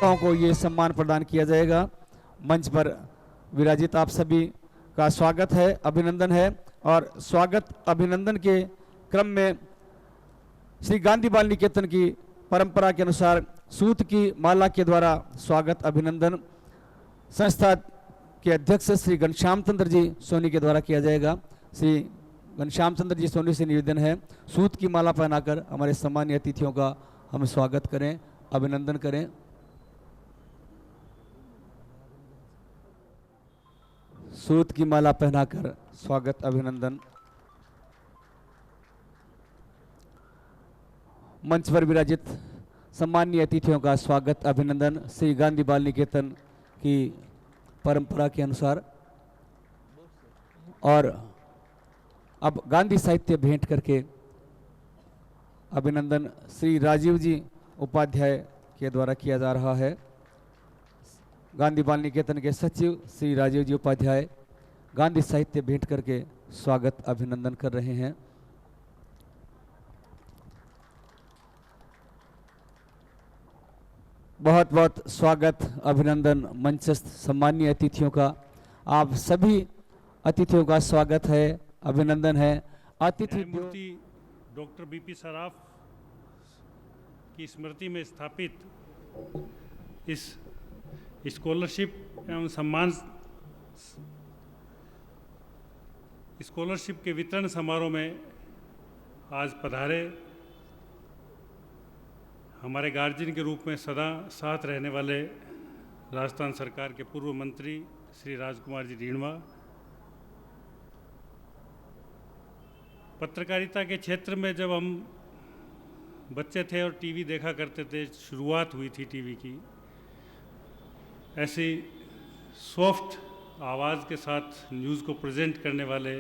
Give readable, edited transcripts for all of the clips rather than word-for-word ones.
को ये सम्मान प्रदान किया जाएगा। मंच पर विराजित आप सभी का स्वागत है, अभिनंदन है। और स्वागत अभिनंदन के क्रम में श्री गांधी बाल निकेतन की परंपरा के अनुसार सूत की माला के द्वारा स्वागत अभिनंदन संस्था के अध्यक्ष श्री घनश्याम चंद्र जी सोनी के द्वारा किया जाएगा। श्री घनश्याम चंद्र जी सोनी से निवेदन है, सूत की माला पहनाकर हमारे सम्मानीय अतिथियों का हम स्वागत करें, अभिनंदन करें। सूत की माला पहनाकर स्वागत अभिनंदन। मंच पर विराजित सम्मानीय अतिथियों का स्वागत अभिनंदन श्री गांधी बाल निकेतन की परंपरा के अनुसार। और अब गांधी साहित्य भेंट करके अभिनंदन श्री राजीव जी उपाध्याय के द्वारा किया जा रहा है। गांधी बाल निकेतन के सचिव श्री राजीव जी उपाध्याय गांधी साहित्य भेंट करके स्वागत अभिनंदन कर रहे हैं। बहुत बहुत स्वागत अभिनंदन मंचस्थ सम्मानीय अतिथियों का। आप सभी अतिथियों का स्वागत है, अभिनंदन है। अतिथि मूर्ति डॉक्टर बीपी सराफ की स्मृति में स्थापित इस स्कॉलरशिप एवं सम्मान स्कॉलरशिप के वितरण समारोह में आज पधारे हमारे गार्जियन के रूप में सदा साथ रहने वाले राजस्थान सरकार के पूर्व मंत्री श्री राजकुमार जी रीणवा, पत्रकारिता के क्षेत्र में जब हम बच्चे थे और टीवी देखा करते थे, शुरुआत हुई थी टीवी की, ऐसी सॉफ्ट आवाज़ के साथ न्यूज़ को प्रेजेंट करने वाले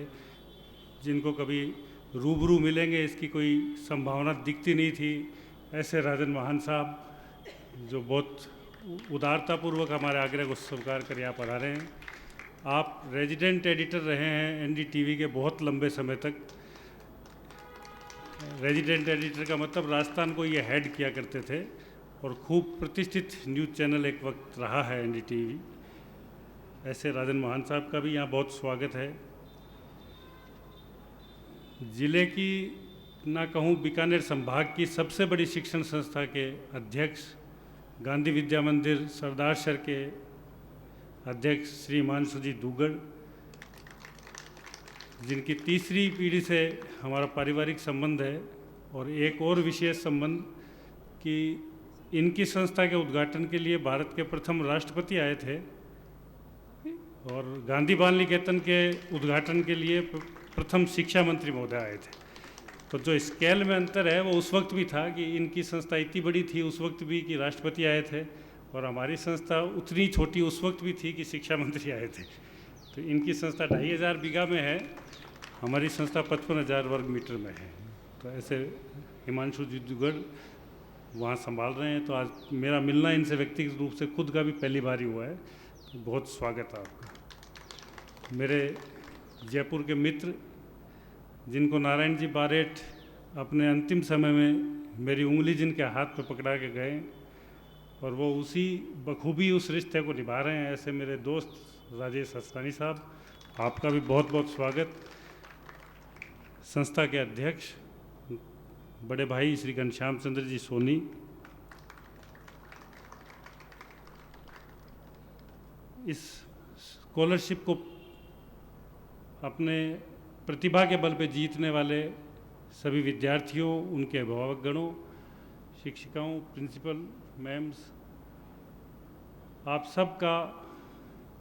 जिनको कभी रूबरू मिलेंगे इसकी कोई संभावना दिखती नहीं थी, ऐसे राजन महान साहब जो बहुत उदारतापूर्वक हमारे आग्रह को स्वीकार कर यहाँ पधारे हैं। आप रेजिडेंट एडिटर रहे हैं एनडीटीवी के बहुत लंबे समय तक। रेजिडेंट एडिटर का मतलब राजस्थान को ये हेड किया करते थे और खूब प्रतिष्ठित न्यूज़ चैनल एक वक्त रहा है एनडीटीवी। ऐसे राजन महान साहब का भी यहाँ बहुत स्वागत है। जिले की ना कहूँ बीकानेर संभाग की सबसे बड़ी शिक्षण संस्था के अध्यक्ष, गांधी विद्या मंदिर सरदारसर के अध्यक्ष श्री हिमांशु जी दुगड़, जिनकी तीसरी पीढ़ी से हमारा पारिवारिक संबंध है। और एक और विशेष संबंध कि इनकी संस्था के उद्घाटन के लिए भारत के प्रथम राष्ट्रपति आए थे और गांधी बाल निकेतन के उद्घाटन के लिए प्रथम शिक्षा मंत्री महोदय आए थे। तो जो स्केल में अंतर है वो उस वक्त भी था कि इनकी संस्था इतनी बड़ी थी उस वक्त भी कि राष्ट्रपति आए थे, और हमारी संस्था उतनी छोटी उस वक्त भी थी कि शिक्षा मंत्री आए थे। तो इनकी संस्था 2500 बीघा में है, हमारी संस्था 55,000 वर्ग मीटर में है। तो ऐसे हिमांशु जी दुगड़ वहाँ संभाल रहे हैं। तो आज मेरा मिलना इनसे व्यक्तिगत रूप से खुद का भी पहली बार ही हुआ है, तो बहुत स्वागत है आपका। मेरे जयपुर के मित्र जिनको नारायण जी बारेट अपने अंतिम समय में मेरी उंगली जिनके हाथ पे पकड़ा के गए और वो उसी बखूबी उस रिश्ते को निभा रहे हैं, ऐसे मेरे दोस्त राजेश असरानी साहब, आपका भी बहुत बहुत स्वागत। संस्था के अध्यक्ष बड़े भाई श्री घनश्याम चंद्र जी सोनी, इस स्कॉलरशिप को अपने प्रतिभा के बल पे जीतने वाले सभी विद्यार्थियों, उनके अभिभावकगणों, शिक्षिकाओं, प्रिंसिपल मैम्स, आप सबका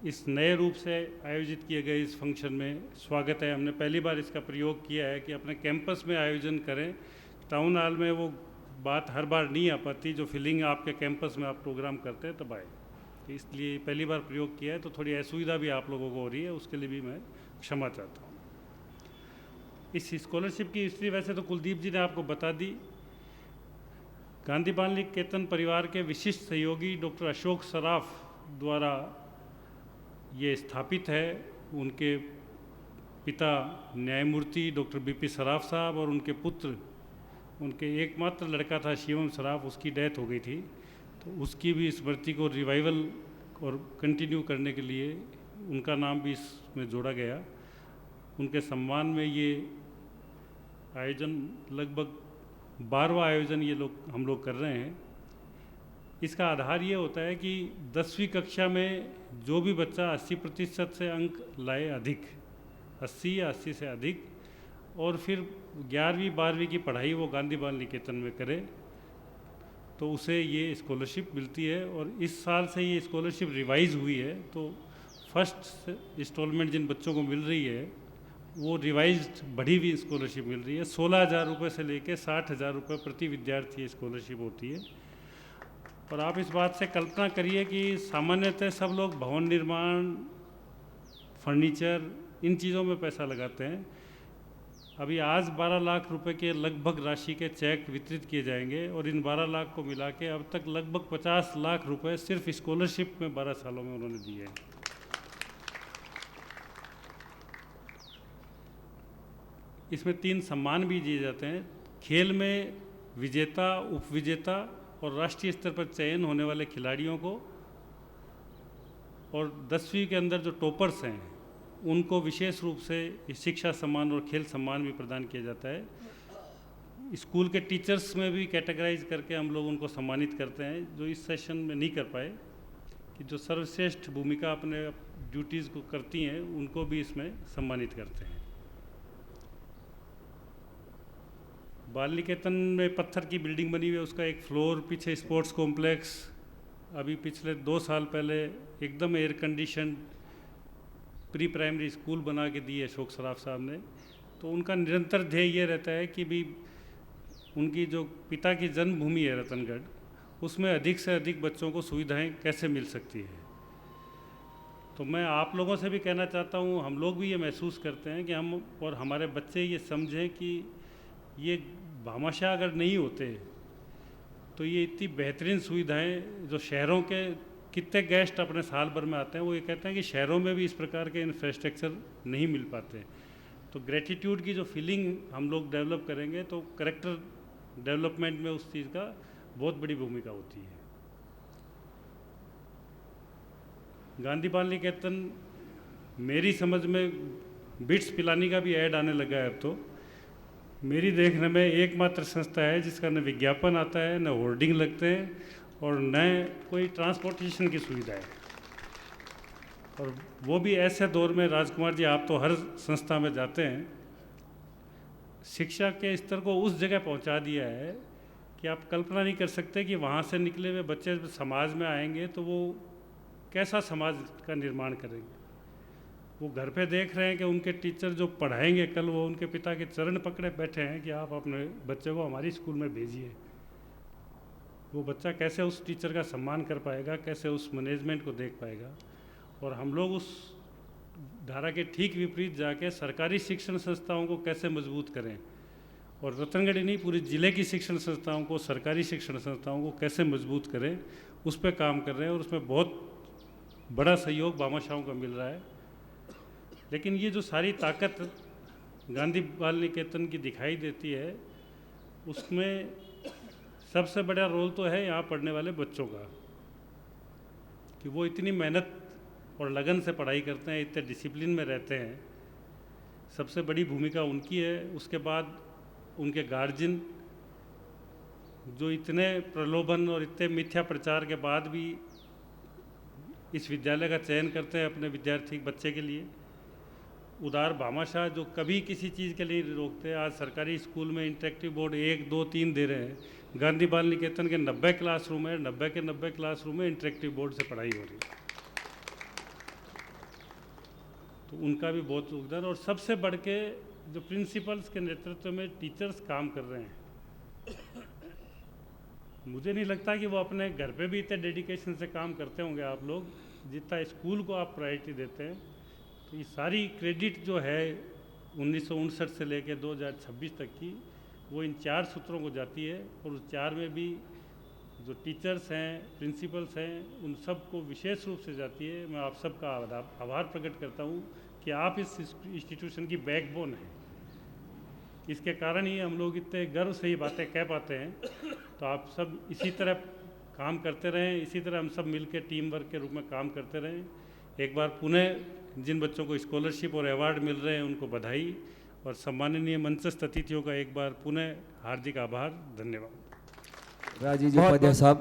इस नए रूप से आयोजित किए गए इस फंक्शन में स्वागत है। हमने पहली बार इसका प्रयोग किया है कि अपने कैंपस में आयोजन करें। टाउन हॉल में वो बात हर बार नहीं आ पाती, जो फीलिंग आपके कैंपस में आप प्रोग्राम करते हैं तब आए। तो इसलिए पहली बार प्रयोग किया है, तो थोड़ी असुविधा भी आप लोगों को हो रही है, उसके लिए भी मैं क्षमा चाहता हूँ। इस स्कॉलरशिप की हिस्ट्री वैसे तो कुलदीप जी ने आपको बता दी। गांधी बाल निकेतन परिवार के विशिष्ट सहयोगी डॉक्टर अशोक सराफ द्वारा ये स्थापित है। उनके पिता न्यायमूर्ति डॉक्टर बीपी सराफ साहब और उनके पुत्र, उनके एकमात्र लड़का था शिवम सराफ, उसकी डेथ हो गई थी। तो उसकी भी स्मृति को रिवाइवल और कंटिन्यू करने के लिए उनका नाम भी इसमें जोड़ा गया। उनके सम्मान में ये आयोजन लगभग 12वां आयोजन हम लोग कर रहे हैं। इसका आधार ये होता है कि 10वीं कक्षा में जो भी बच्चा 80% से अंक लाए अधिक, 80 या 80 से अधिक, और फिर 11वीं 12वीं की पढ़ाई वो गांधी बाल निकेतन में करे, तो उसे ये स्कॉलरशिप मिलती है। और इस साल से ये स्कॉलरशिप रिवाइज हुई है, तो फर्स्ट इंस्टॉलमेंट जिन बच्चों को मिल रही है वो रिवाइज्ड बढ़ी हुई स्कॉलरशिप मिल रही है। 16,000 रुपये से लेकर 60,000 रुपये प्रति विद्यार्थी स्कॉलरशिप होती है। और आप इस बात से कल्पना करिए कि सामान्यतः सब लोग भवन निर्माण, फर्नीचर, इन चीज़ों में पैसा लगाते हैं। अभी आज 12 लाख रुपए के लगभग राशि के चेक वितरित किए जाएंगे, और इन 12 लाख को मिला के अब तक लगभग 50 लाख रुपए सिर्फ स्कॉलरशिप में 12 सालों में उन्होंने दिए हैं। इसमें 3 सम्मान भी दिए जाते हैं। खेल में विजेता, उपविजेता और राष्ट्रीय स्तर पर चयन होने वाले खिलाड़ियों को, और 10वीं के अंदर जो टॉपर्स हैं उनको विशेष रूप से शिक्षा सम्मान और खेल सम्मान भी प्रदान किया जाता है। स्कूल के टीचर्स में भी कैटेगराइज करके हम लोग उनको सम्मानित करते हैं, जो इस सेशन में नहीं कर पाए, कि जो सर्वश्रेष्ठ भूमिका अपने ड्यूटीज़ को करती हैं उनको भी इसमें सम्मानित करते हैं। बाल निकेतन में पत्थर की बिल्डिंग बनी हुई है, उसका एक फ्लोर, पीछे स्पोर्ट्स कॉम्प्लेक्स, अभी पिछले 2 साल पहले एकदम air condition pre primary school बना के दी है अशोक सराफ साहब ने। तो उनका निरंतर ध्येय ये रहता है कि भी उनकी जो पिता की जन्मभूमि है रतनगढ़, उसमें अधिक से अधिक बच्चों को सुविधाएं कैसे मिल सकती है। तो मैं आप लोगों से भी कहना चाहता हूँ, हम लोग भी ये महसूस करते हैं कि हम और हमारे बच्चे ये समझें कि ये भामाशाह अगर नहीं होते तो ये इतनी बेहतरीन सुविधाएं जो शहरों के कितने गेस्ट अपने साल भर में आते हैं, वो ये कहते हैं कि शहरों में भी इस प्रकार के इंफ्रास्ट्रक्चर नहीं मिल पाते। तो ग्रेटिट्यूड की जो फीलिंग हम लोग डेवलप करेंगे तो करेक्टर डेवलपमेंट में उस चीज़ का बहुत बड़ी भूमिका होती है। गांधी बाल निकेतन, मेरी समझ में बिट्स पिलानी का भी ऐड आने लगा है अब तो। मेरी देखने में एकमात्र संस्था है जिसका न विज्ञापन आता है, न होर्डिंग लगते हैं, और न कोई ट्रांसपोर्टेशन की सुविधा है। और वो भी ऐसे दौर में, राजकुमार जी आप तो हर संस्था में जाते हैं, शिक्षा के स्तर को उस जगह पहुंचा दिया है कि आप कल्पना नहीं कर सकते कि वहाँ से निकले हुए बच्चे समाज में आएंगे तो वो कैसा समाज का निर्माण करेंगे। वो घर पे देख रहे हैं कि उनके टीचर जो पढ़ाएंगे कल, वो उनके पिता के चरण पकड़े बैठे हैं कि आप अपने बच्चे को हमारी स्कूल में भेजिए। वो बच्चा कैसे उस टीचर का सम्मान कर पाएगा, कैसे उस मैनेजमेंट को देख पाएगा। और हम लोग उस धारा के ठीक विपरीत जाके सरकारी शिक्षण संस्थाओं को कैसे मजबूत करें, और रतनगढ़ ही नहीं पूरे ज़िले की शिक्षण संस्थाओं को, सरकारी शिक्षण संस्थाओं को कैसे मजबूत करें, उस पर काम कर रहे हैं। और उसमें बहुत बड़ा सहयोग भामाशाहों का मिल रहा है। लेकिन ये जो सारी ताकत गांधी बाल निकेतन की दिखाई देती है, उसमें सबसे बड़ा रोल तो है यहाँ पढ़ने वाले बच्चों का, कि वो इतनी मेहनत और लगन से पढ़ाई करते हैं, इतने डिसिप्लिन में रहते हैं। सबसे बड़ी भूमिका उनकी है। उसके बाद उनके गार्जियन, जो इतने प्रलोभन और इतने मिथ्या प्रचार के बाद भी इस विद्यालय का चयन करते हैं अपने विद्यार्थी बच्चे के लिए। उदार भामाशाह जो कभी किसी चीज़ के लिए नहीं रोकते। आज सरकारी स्कूल में इंटरेक्टिव बोर्ड 1, 2, 3 दे रहे हैं। गांधी बाल निकेतन के 90 क्लासरूम है, 90 के 90 क्लासरूम में इंटरेक्टिव बोर्ड से पढ़ाई हो रही है। तो उनका भी बहुत योगदान। और सबसे बढ़ के जो प्रिंसिपल्स के नेतृत्व में टीचर्स काम कर रहे हैं, मुझे नहीं लगता कि वो अपने घर पे भी इतने डेडिकेशन से काम करते होंगे आप लोग, जितना स्कूल को आप प्रायोरिटी देते हैं। तो ये सारी क्रेडिट जो है 1959 से लेकर 2026 तक की, वो इन 4 सूत्रों को जाती है। और उस 4 में भी जो टीचर्स हैं, प्रिंसिपल्स हैं, उन सब को विशेष रूप से जाती है। मैं आप सबका आभार प्रकट करता हूँ कि आप इस इंस्टीट्यूशन की बैकबोन हैं। इसके कारण ही हम लोग इतने गर्व से ये बातें कह पाते हैं। तो आप सब इसी तरह काम करते रहें, इसी तरह हम सब मिलकर टीम वर्क के रूप में काम करते रहें। एक बार पुनः जिन बच्चों को स्कॉलरशिप और अवार्ड मिल रहे हैं उनको बधाई, और सम्माननीय मंचस्थ अतिथियों का एक बार पुनः हार्दिक आभार, धन्यवाद। राजीव जी उपाध्याय साहब,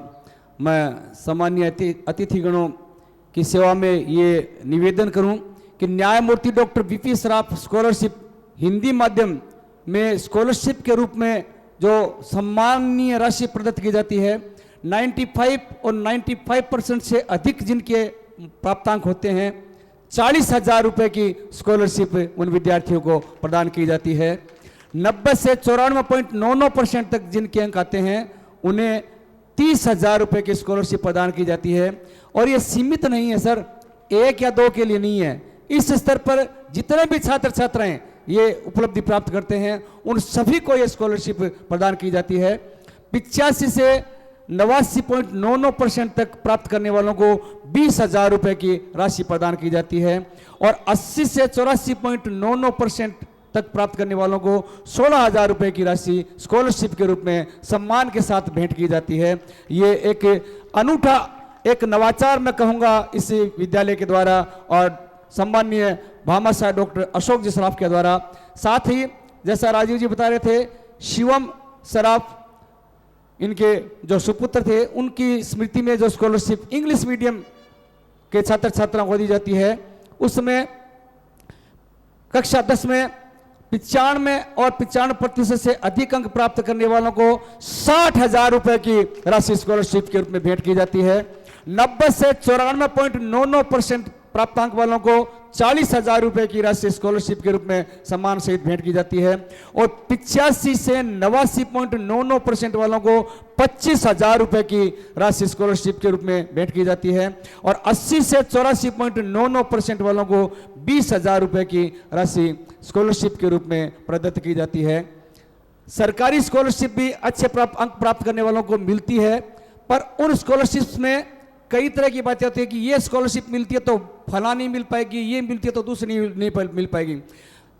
मैं सामान्य अतिथिगणों की सेवा में ये निवेदन करूं कि न्यायमूर्ति doctor VP Saraf scholarship Hindi माध्यम में स्कॉलरशिप के रूप में जो सम्माननीय राशि प्रदत्त की जाती है, 95 और 95% से अधिक जिनके प्राप्तांक होते हैं, 40,000 रुपये की स्कॉलरशिप उन विद्यार्थियों को प्रदान की जाती है। 90 से 94.99% तक जिनके अंक आते हैं उन्हें 30,000 रुपये की स्कॉलरशिप प्रदान की जाती है। और ये सीमित नहीं है सर, एक या दो के लिए नहीं है, इस स्तर पर जितने भी छात्र छात्राएं ये उपलब्धि प्राप्त करते हैं उन सभी को ये स्कॉलरशिप प्रदान की जाती है। 85 से 89.99% तक प्राप्त करने वालों को 20,000 रुपये की राशि प्रदान की जाती है, और 80 से 84.99% तक प्राप्त करने वालों को 16,000 रुपये की राशि स्कॉलरशिप के रूप में सम्मान के साथ भेंट की जाती है। ये एक अनूठा, एक नवाचार मैं कहूँगा इस विद्यालय के द्वारा और सम्माननीय भामाशाह डॉक्टर अशोक जी सराफ के द्वारा। साथ ही जैसा राजीव जी बता रहे थे, शिवम सराफ इनके जो सुपुत्र थे, उनकी स्मृति में जो स्कॉलरशिप इंग्लिश मीडियम के छात्र छात्राओं को दी जाती है, उसमें कक्षा 10 में 95 और 95% से अधिक अंक प्राप्त करने वालों को 60,000 रुपये की राशि स्कॉलरशिप के रूप में भेंट की जाती है। 90 से 94.99% प्राप्तांक वालों को 40,000 रुपये की राशि स्कॉलरशिप के रूप में सम्मान सहित भेंट की जाती है, और 85 से 89.99% वालों को 25,000 रुपये की राशि स्कॉलरशिप के रूप में भेंट की जाती है, और 80 से 84.99% वालों को 20,000 रुपये की राशि स्कॉलरशिप के रूप में प्रदत्त की जाती है। सरकारी स्कॉलरशिप भी अच्छे अंक प्राप्त करने वालों को मिलती है, पर उन स्कॉलरशिप्स में कई तरह की बातें होती है कि ये स्कॉलरशिप मिलती है तो फला नहीं मिल पाएगी, ये मिलती है तो दूसरी नहीं मिल पाएगी।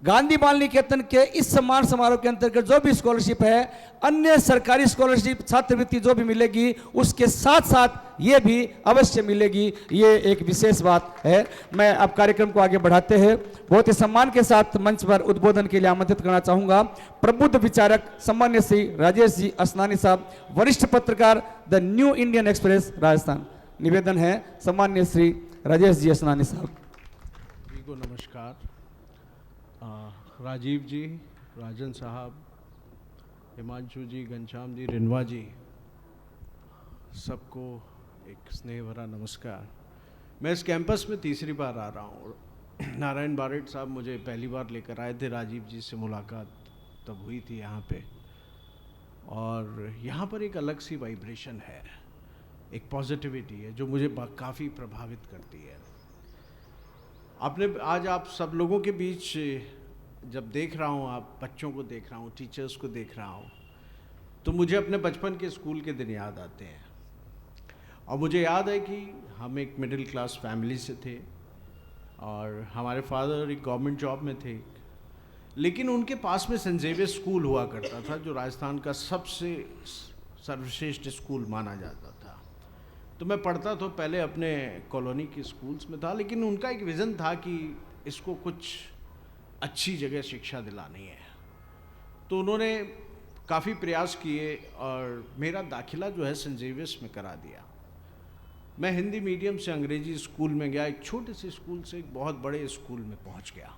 गांधी बाल निकेतन के इस सम्मान समारोह के अंतर्गत जो भी स्कॉलरशिप है, अन्य सरकारी स्कॉलरशिप छात्रवृत्ति जो भी मिलेगी उसके साथ साथ ये भी अवश्य मिलेगी। ये एक विशेष बात है। मैं अब कार्यक्रम को आगे बढ़ाते हैं बहुत ही सम्मान के साथ मंच पर उद्बोधन के लिए आमंत्रित करना चाहूंगा प्रबुद्ध विचारक सम्मान्य श्री राजेश जी असनानी साहब, वरिष्ठ पत्रकार, the new Indian express Rajasthan. निवेदन है सम्मान्य श्री राजेश जी असनानी साहब जी को नमस्कार। राजीव जी, राजन साहब, हिमांशु जी, घनश्याम जी, रिनवा जी, सबको एक स्नेह भरा नमस्कार। मैं इस कैंपस में तीसरी बार आ रहा हूँ। नारायण बारेट साहब मुझे पहली बार लेकर आए थे, राजीव जी से मुलाकात तब हुई थी यहाँ पे, और यहाँ पर एक अलग सी वाइब्रेशन है, एक पॉजिटिविटी है जो मुझे काफ़ी प्रभावित करती है। आज आप सब लोगों के बीच जब देख रहा हूँ, आप बच्चों को देख रहा हूँ, टीचर्स को देख रहा हूँ, तो मुझे अपने बचपन के स्कूल के दिन याद आते हैं। और मुझे याद है कि हम एक मिडिल क्लास फैमिली से थे और हमारे फादर एक गवर्नमेंट जॉब में थे, लेकिन उनके पास में सेंट जेवियर स्कूल हुआ करता था जो राजस्थान का सबसे सर्वश्रेष्ठ स्कूल माना जाता था। तो मैं पढ़ता तो पहले अपने कॉलोनी के स्कूल्स में था, लेकिन उनका एक विज़न था कि इसको कुछ अच्छी जगह शिक्षा दिलानी है। तो उन्होंने काफ़ी प्रयास किए और मेरा दाखिला जो है सेंट जेवियर्स में करा दिया। मैं हिंदी मीडियम से अंग्रेजी स्कूल में गया, एक छोटे से स्कूल से एक बहुत बड़े स्कूल में पहुंच गया।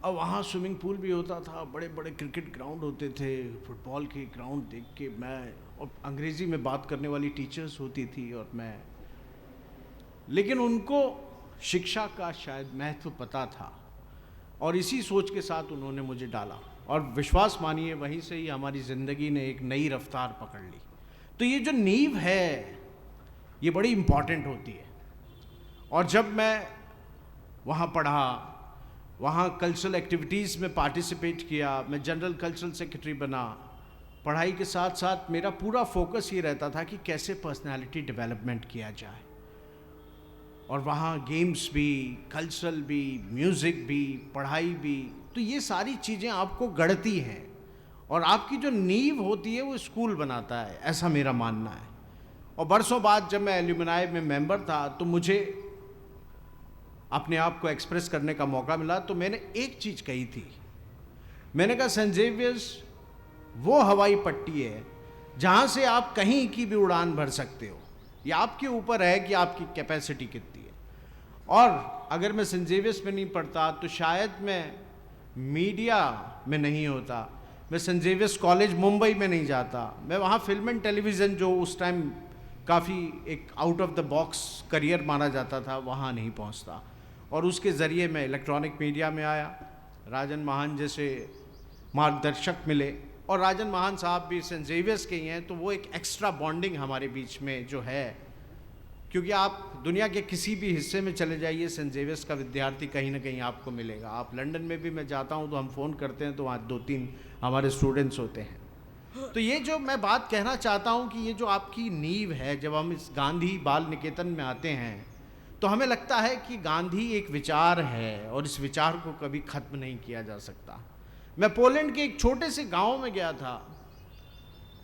अब वहाँ स्विमिंग पूल भी होता था, बड़े बड़े क्रिकेट ग्राउंड होते थे, फुटबॉल के ग्राउंड देख के मैं, और अंग्रेज़ी में बात करने वाली टीचर्स होती थी और मैं, लेकिन उनको शिक्षा का शायद महत्व पता था और इसी सोच के साथ उन्होंने मुझे डाला, और विश्वास मानिए वहीं से ही हमारी ज़िंदगी ने एक नई रफ्तार पकड़ ली। तो ये जो नींव है ये बड़ी इम्पॉर्टेंट होती है। और जब मैं वहाँ पढ़ा, वहाँ कल्चरल एक्टिविटीज़ में पार्टिसिपेट किया, मैं जनरल कल्चरल सेक्रेटरी बना। पढ़ाई के साथ साथ मेरा पूरा फोकस ये रहता था कि कैसे पर्सनालिटी डेवलपमेंट किया जाए, और वहाँ गेम्स भी, कल्चरल भी, म्यूज़िक भी, पढ़ाई भी। तो ये सारी चीज़ें आपको गढ़ती हैं और आपकी जो नींव होती है वो स्कूल बनाता है, ऐसा मेरा मानना है। और बरसों बाद जब मैं एल्यूमिनाई में मेंबर था तो मुझे अपने आप को एक्सप्रेस करने का मौका मिला, तो मैंने एक चीज़ कही थी। मैंने कहा सेंट जेवियर्स वो हवाई पट्टी है जहाँ से आप कहीं की भी उड़ान भर सकते हो। ये आपके ऊपर है कि आपकी कैपेसिटी कितनी है। और अगर मैं सेंट जेवियर्स में नहीं पढ़ता तो शायद मैं मीडिया में नहीं होता, मैं सेंट जेवियर्स कॉलेज मुंबई में नहीं जाता, मैं वहाँ फिल्म एंड टेलीविज़न जो उस टाइम काफ़ी एक out of the box career माना जाता था, वहाँ नहीं पहुँचता। और उसके ज़रिए मैं इलेक्ट्रॉनिक मीडिया में आया, राजन महान जैसे मार्गदर्शक मिले, और राजन महान साहब भी सेंट जेवियर्स के ही हैं, तो वो एक एक्स्ट्रा बॉन्डिंग हमारे बीच में जो है, क्योंकि आप दुनिया के किसी भी हिस्से में चले जाइए, सेंट जेवियर्स का विद्यार्थी कहीं ना कहीं आपको मिलेगा। आप लंदन में भी मैं जाता हूँ तो हम फ़ोन करते हैं तो वहाँ 2-3 हमारे स्टूडेंट्स होते हैं। तो ये जो मैं बात कहना चाहता हूँ कि ये जो आपकी नींव है, जब हम इस गांधी बाल निकेतन में आते हैं तो हमें लगता है कि गांधी एक विचार है और इस विचार को कभी ख़त्म नहीं किया जा सकता। मैं पोलैंड के एक छोटे से गांव में गया था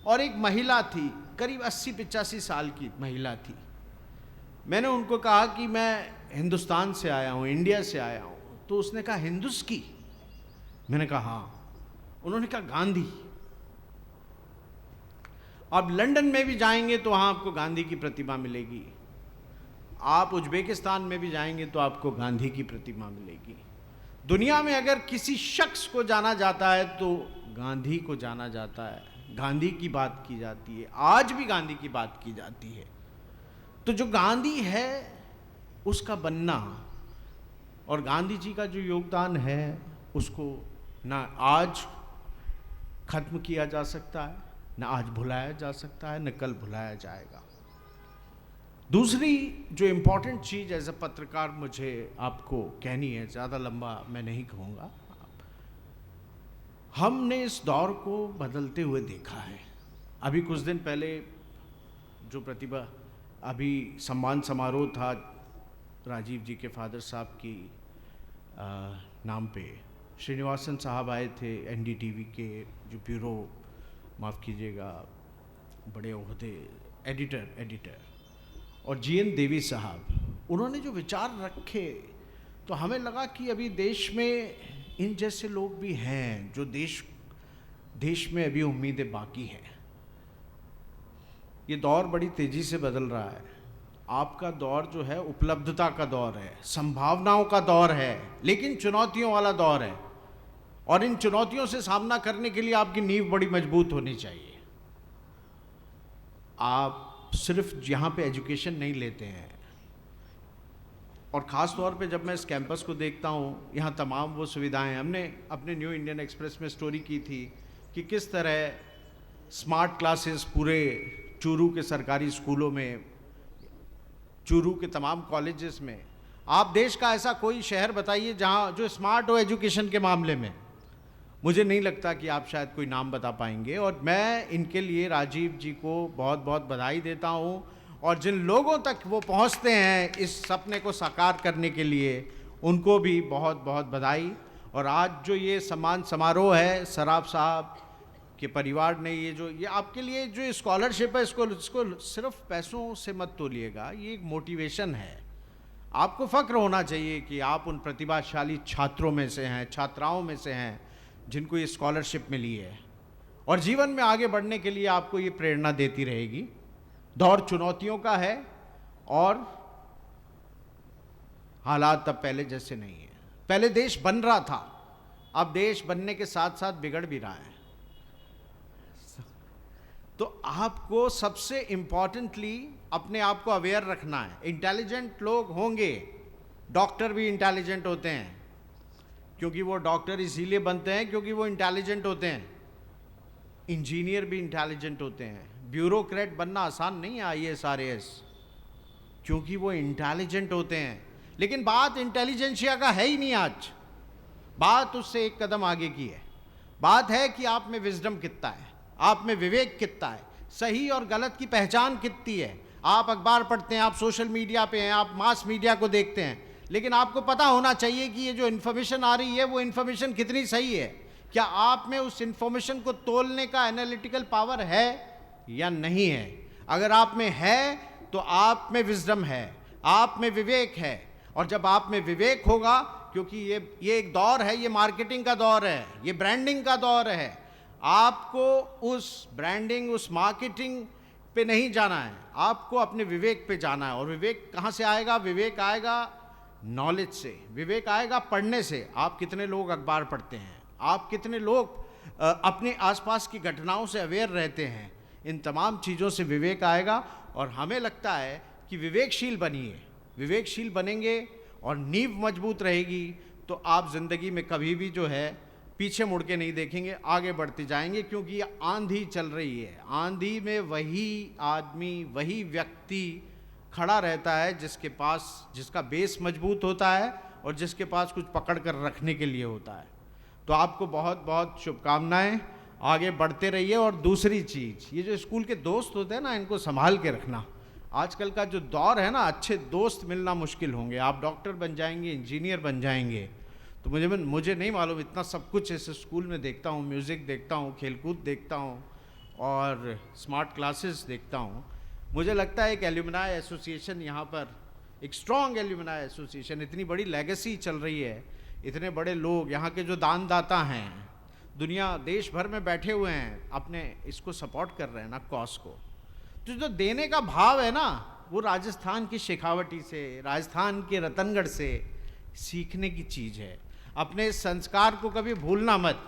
और एक महिला थी, करीब 80-85 साल की महिला थी। मैंने उनको कहा कि मैं हिंदुस्तान से आया हूँ, इंडिया से आया हूँ। तो उसने कहा हिंदुस्की? मैंने कहा हाँ। उन्होंने कहा गांधी। अब लंदन में भी जाएंगे तो वहाँ आपको गांधी की प्रतिमा मिलेगी, आप उज्बेकिस्तान में भी जाएंगे तो आपको गांधी की प्रतिमा मिलेगी। दुनिया में अगर किसी शख्स को जाना जाता है तो गांधी को जाना जाता है, गांधी की बात की जाती है, आज भी गांधी की बात की जाती है। तो जो गांधी है उसका बनना और गांधी जी का जो योगदान है उसको ना आज खत्म किया जा सकता है, ना आज भुलाया जा सकता है, न कल भुलाया जाएगा। दूसरी जो इम्पोर्टेंट चीज़ एज अ पत्रकार मुझे आपको कहनी है, ज़्यादा लंबा मैं नहीं कहूँगा, हमने इस दौर को बदलते हुए देखा है। अभी कुछ दिन पहले जो प्रतिभा अभी सम्मान समारोह था राजीव जी के फादर साहब की नाम पे, श्रीनिवासन साहब आए थे, एनडीटीवी के जो ब्यूरो, माफ़ कीजिएगा, बड़े ओहदे एडिटर, और जीएन देवी साहब, उन्होंने जो विचार रखे तो हमें लगा कि अभी देश में इन जैसे लोग भी हैं जो देश में अभी उम्मीदें बाकी हैं। ये दौर बड़ी तेज़ी से बदल रहा है। आपका दौर जो है उपलब्धता का दौर है, संभावनाओं का दौर है, लेकिन चुनौतियों वाला दौर है। और इन चुनौतियों से सामना करने के लिए आपकी नींव बड़ी मजबूत होनी चाहिए। आप सिर्फ यहाँ पे एजुकेशन नहीं लेते हैं, और ख़ास तौर पे जब मैं इस कैंपस को देखता हूँ, यहाँ तमाम वो सुविधाएं, हमने अपने न्यू इंडियन एक्सप्रेस में स्टोरी की थी कि किस तरह स्मार्ट क्लासेस पूरे चूरू के सरकारी स्कूलों में, चूरू के तमाम कॉलेजेस में। आप देश का ऐसा कोई शहर बताइए जहाँ जो स्मार्ट हो एजुकेशन के मामले में, मुझे नहीं लगता कि आप शायद कोई नाम बता पाएंगे। और मैं इनके लिए राजीव जी को बहुत बहुत बधाई देता हूँ, और जिन लोगों तक वो पहुँचते हैं इस सपने को साकार करने के लिए, उनको भी बहुत बहुत बधाई। और आज जो ये सम्मान समारोह है, सराफ साहब के परिवार ने ये आपके लिए जो स्कॉलरशिप है, इसको सिर्फ पैसों से मत तोलिएगा, ये एक मोटिवेशन है। आपको फ़ख्र होना चाहिए कि आप उन प्रतिभाशाली छात्रों में से हैं, छात्राओं में से हैं जिनको ये स्कॉलरशिप मिली है, और जीवन में आगे बढ़ने के लिए आपको ये प्रेरणा देती रहेगी। दौर चुनौतियों का है और हालात अब पहले जैसे नहीं है। पहले देश बन रहा था, अब देश बनने के साथ साथ बिगड़ भी रहा है। तो आपको सबसे इम्पॉर्टेंटली अपने आप को अवेयर रखना है। इंटेलिजेंट लोग होंगे, डॉक्टर भी इंटेलिजेंट होते हैं, क्योंकि वो डॉक्टर इसीलिए बनते हैं क्योंकि वो इंटेलिजेंट होते हैं। इंजीनियर भी इंटेलिजेंट होते हैं। ब्यूरोक्रेट बनना आसान नहीं है, IAS RAS, क्योंकि वो इंटेलिजेंट होते हैं। लेकिन बात इंटेलिजेंशिया का है ही नहीं आज, बात उससे एक कदम आगे की है। बात है कि आप में विजडम कितना है, आप में विवेक कितना है, सही और गलत की पहचान कितनी है। आप अखबार पढ़ते हैं, आप सोशल मीडिया पे हैं, आप मास मीडिया को देखते हैं, लेकिन आपको पता होना चाहिए कि ये जो इन्फॉर्मेशन आ रही है वो इन्फॉर्मेशन कितनी सही है। क्या आप में उस इन्फॉर्मेशन को तोलने का एनालिटिकल पावर है या नहीं है? अगर आप में है तो आप में विजडम है, आप में विवेक है। और जब आप में विवेक होगा, क्योंकि ये एक दौर है, ये मार्केटिंग का दौर है, ये ब्रांडिंग का दौर है, आपको उस ब्रांडिंग, उस मार्केटिंग पे नहीं जाना है, आपको अपने विवेक पे जाना है। और विवेक कहाँ से आएगा? विवेक आएगा नॉलेज से, विवेक आएगा पढ़ने से। आप कितने लोग अखबार पढ़ते हैं, आप कितने लोग अपने आसपास की घटनाओं से अवेयर रहते हैं, इन तमाम चीज़ों से विवेक आएगा। और हमें लगता है कि विवेकशील बनिए, विवेकशील बनेंगे और नींव मजबूत रहेगी तो आप ज़िंदगी में कभी भी जो है पीछे मुड़ के नहीं देखेंगे, आगे बढ़ते जाएंगे। क्योंकि ये आंधी चल रही है, आंधी में वही आदमी, वही व्यक्ति खड़ा रहता है जिसका बेस मजबूत होता है और जिसके पास कुछ पकड़ कर रखने के लिए होता है। तो आपको बहुत बहुत शुभकामनाएं, आगे बढ़ते रहिए। और दूसरी चीज़, ये जो स्कूल के दोस्त होते हैं ना, इनको संभाल के रखना। आजकल का जो दौर है ना, अच्छे दोस्त मिलना मुश्किल होंगे। आप डॉक्टर बन जाएंगे, इंजीनियर बन जाएंगे, तो मुझे नहीं मालूम, इतना सब कुछ इस स्कूल में देखता हूँ, म्यूज़िक देखता हूँ, खेलकूद देखता हूँ और स्मार्ट क्लासेस देखता हूँ। मुझे लगता है एक एल्यूमिनाई एसोसिएशन यहाँ पर, एक स्ट्रॉन्ग एल्यूमिनाई एसोसिएशन, इतनी बड़ी लेगेसी चल रही है, इतने बड़े लोग यहाँ के जो दानदाता हैं, दुनिया देश भर में बैठे हुए हैं, अपने इसको सपोर्ट कर रहे हैं ना, कॉज को। तो जो देने का भाव है ना, वो राजस्थान की शेखावटी से, राजस्थान के रतनगढ़ से सीखने की चीज़ है। अपने संस्कार को कभी भूलना मत।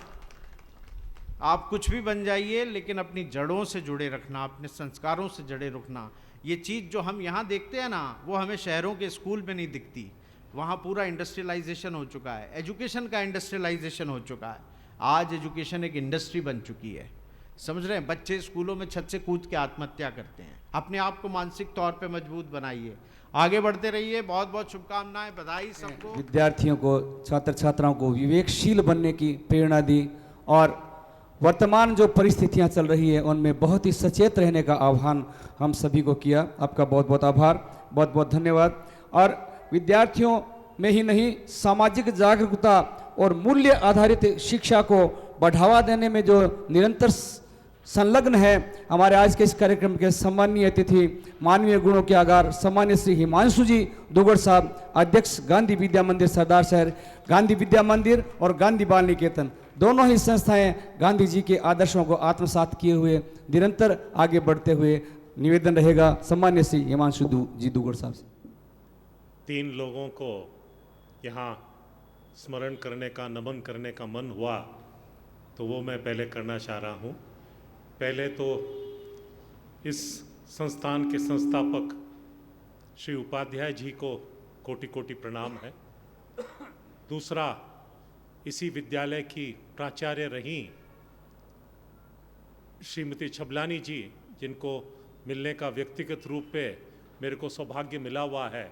आप कुछ भी बन जाइए, लेकिन अपनी जड़ों से जुड़े रखना, अपने संस्कारों से जुड़े रखना। ये चीज़ जो हम यहाँ देखते हैं ना, वो हमें शहरों के स्कूल में नहीं दिखती। वहाँ पूरा इंडस्ट्रियलाइजेशन हो चुका है, एजुकेशन का इंडस्ट्रियलाइजेशन हो चुका है। आज एजुकेशन एक इंडस्ट्री बन चुकी है, समझ रहे हैं? बच्चे स्कूलों में छत से कूद के आत्महत्या करते हैं। अपने आप को मानसिक तौर पे मजबूत बनाइए, आगे बढ़ते रहिए। बहुत बहुत शुभकामनाएं, बधाई सबको। विद्यार्थियों को, छात्र छात्राओं को विवेकशील बनने की प्रेरणा दी और वर्तमान जो परिस्थितियां चल रही है उनमें बहुत ही सचेत रहने का आह्वान हम सभी को किया। आपका बहुत बहुत आभार, बहुत बहुत धन्यवाद। और विद्यार्थियों में ही नहीं, सामाजिक जागरूकता और मूल्य आधारित शिक्षा को बढ़ावा देने में जो निरंतर संलग्न है, हमारे आज के इस कार्यक्रम के सम्माननीय अतिथि, मानवीय गुणों के आगार सम्मान्य श्री हिमांशु जी दुगड़ साहब, अध्यक्ष गांधी विद्या मंदिर सरदार शहर, गांधी विद्या मंदिर और गांधी बाल निकेतन, दोनों ही संस्थाएं गांधी जी के आदर्शों को आत्मसात किए हुए निरंतर आगे बढ़ते हुए निवेदन रहेगा सम्मान्य श्री हिमांशु जी दुगड़ साहब से। 3 लोगों को यहाँ स्मरण करने का, नमन करने का मन हुआ, तो वो मैं पहले करना चाह रहा हूँ। पहले तो इस संस्थान के संस्थापक श्री उपाध्याय जी को कोटि कोटि प्रणाम है। दूसरा, इसी विद्यालय की प्राचार्य रहीं श्रीमती छबलानी जी, जिनको मिलने का व्यक्तिगत रूप पे मेरे को सौभाग्य मिला हुआ है,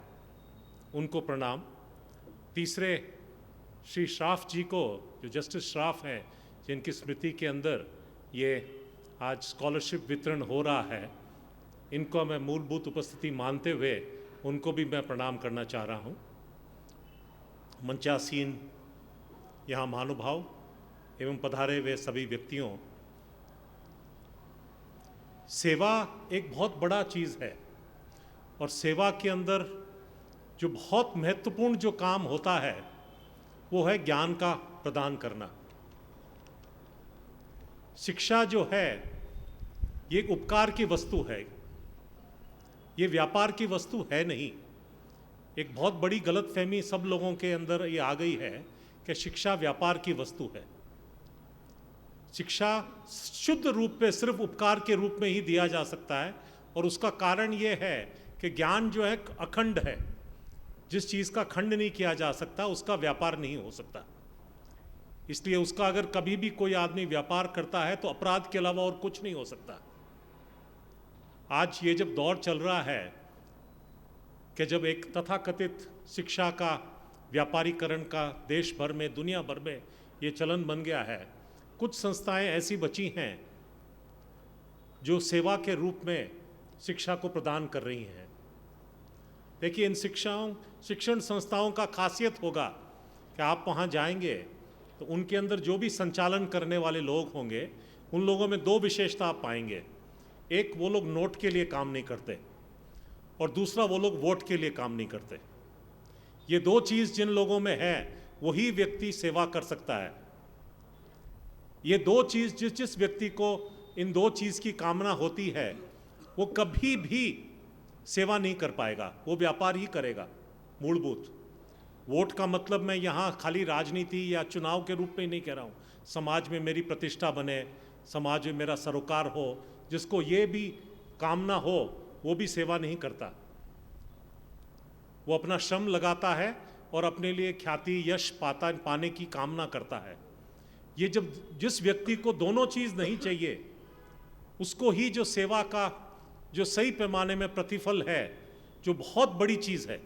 उनको प्रणाम। तीसरे, श्री श्राफ जी को, जो जस्टिस श्राफ हैं, जिनकी स्मृति के अंदर ये आज स्कॉलरशिप वितरण हो रहा है, इनको मैं मूलभूत उपस्थिति मानते हुए उनको भी मैं प्रणाम करना चाह रहा हूँ। मंचासीन यहाँ महानुभाव एवं पधारे हुए सभी व्यक्तियों, सेवा एक बहुत बड़ा चीज़ है और सेवा के अंदर जो बहुत महत्वपूर्ण जो काम होता है वो है ज्ञान का प्रदान करना। शिक्षा जो है ये एक उपकार की वस्तु है, ये व्यापार की वस्तु है नहीं। एक बहुत बड़ी गलतफहमी सब लोगों के अंदर ये आ गई है कि शिक्षा व्यापार की वस्तु है। शिक्षा शुद्ध रूप में सिर्फ उपकार के रूप में ही दिया जा सकता है और उसका कारण ये है कि ज्ञान जो है अखंड है। जिस चीज़ का खंड नहीं किया जा सकता उसका व्यापार नहीं हो सकता। इसलिए उसका अगर कभी भी कोई आदमी व्यापार करता है तो अपराध के अलावा और कुछ नहीं हो सकता। आज ये जब दौर चल रहा है कि जब एक तथाकथित शिक्षा का व्यापारीकरण का देश भर में, दुनिया भर में ये चलन बन गया है, कुछ संस्थाएं ऐसी बची हैं जो सेवा के रूप में शिक्षा को प्रदान कर रही हैं। देखिए, इन शिक्षण संस्थाओं का खासियत होगा कि आप वहाँ जाएंगे तो उनके अंदर जो भी संचालन करने वाले लोग होंगे, उन लोगों में 2 विशेषता आप पाएंगे। एक वो लोग नोट के लिए काम नहीं करते और दूसरा वो लोग वोट के लिए काम नहीं करते। ये दो चीज़ जिन लोगों में है वही व्यक्ति सेवा कर सकता है। ये दो चीज़ जिस व्यक्ति को इन दो चीज़ की कामना होती है वो कभी भी सेवा नहीं कर पाएगा, वो व्यापार ही करेगा मूलभूत। वोट का मतलब मैं यहाँ खाली राजनीति या चुनाव के रूप में ही नहीं कह रहा हूँ, समाज में मेरी प्रतिष्ठा बने, समाज में मेरा सरोकार हो, जिसको ये भी कामना हो वो भी सेवा नहीं करता। वो अपना श्रम लगाता है और अपने लिए ख्याति यश पाने की कामना करता है। ये जब जिस व्यक्ति को दोनों चीज़ नहीं चाहिए उसको ही जो सेवा का जो सही पैमाने में प्रतिफल है, जो बहुत बड़ी चीज़ है,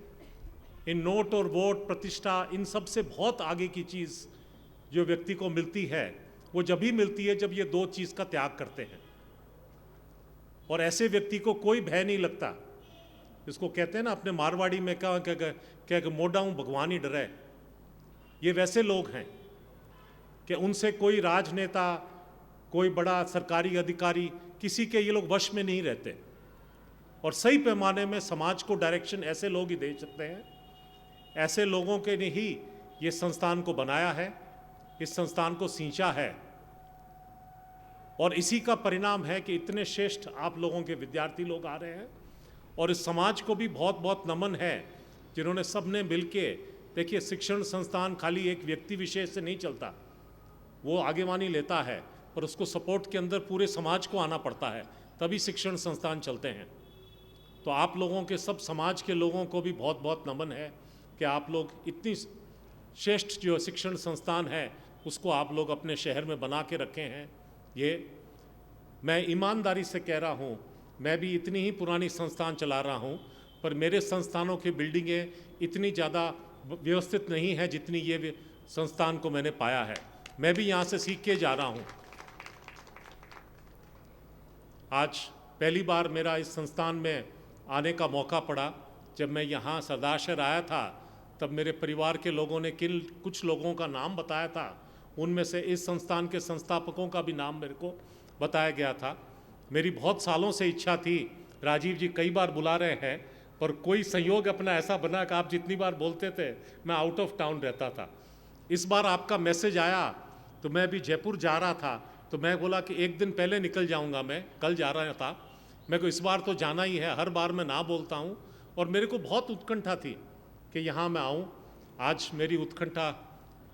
इन नोट और वोट प्रतिष्ठा इन सब से बहुत आगे की चीज़ जो व्यक्ति को मिलती है वो जब ही मिलती है जब ये दो चीज़ का त्याग करते हैं। और ऐसे व्यक्ति को कोई भय नहीं लगता। इसको कहते हैं ना अपने मारवाड़ी में क्या मोडाऊं भगवान ही डरे। ये वैसे लोग हैं कि उनसे कोई राजनेता, कोई बड़ा सरकारी अधिकारी, किसी के ये लोग वश में नहीं रहते और सही पैमाने में समाज को डायरेक्शन ऐसे लोग ही दे सकते हैं। ऐसे लोगों के ने ही ये संस्थान को बनाया है, इस संस्थान को सींचा है और इसी का परिणाम है कि इतने श्रेष्ठ आप लोगों के विद्यार्थी लोग आ रहे हैं। और इस समाज को भी बहुत बहुत नमन है जिन्होंने सबने मिलके, देखिए शिक्षण संस्थान खाली एक व्यक्ति विशेष से नहीं चलता, वो आगेवानी लेता है पर उसको सपोर्ट के अंदर पूरे समाज को आना पड़ता है, तभी शिक्षण संस्थान चलते हैं। तो आप लोगों के सब समाज के लोगों को भी बहुत बहुत नमन है कि आप लोग इतनी श्रेष्ठ जो शिक्षण संस्थान है उसको आप लोग अपने शहर में बना के रखे हैं। ये मैं ईमानदारी से कह रहा हूँ, मैं भी इतनी ही पुरानी संस्थान चला रहा हूँ पर मेरे संस्थानों की बिल्डिंगें इतनी ज़्यादा व्यवस्थित नहीं है जितनी ये संस्थान को मैंने पाया है। मैं भी यहाँ से सीख के जा रहा हूँ। आज पहली बार मेरा इस संस्थान में आने का मौका पड़ा। जब मैं यहाँ सरदार शहर आया था तब मेरे परिवार के लोगों ने कुछ लोगों का नाम बताया था, उनमें से इस संस्थान के संस्थापकों का भी नाम मेरे को बताया गया था। मेरी बहुत सालों से इच्छा थी, राजीव जी कई बार बुला रहे हैं पर कोई संयोग अपना ऐसा बना कि आप जितनी बार बोलते थे मैं आउट ऑफ टाउन रहता था। इस बार आपका मैसेज आया तो मैं भी जयपुर जा रहा था तो मैं बोला कि एक दिन पहले निकल जाऊंगा, मैं कल जा रहा था, मेरे को इस बार तो जाना ही है। हर बार मैं ना बोलता हूं और मेरे को बहुत उत्कंठा थी कि यहाँ मैं आऊँ। आज मेरी उत्कंठा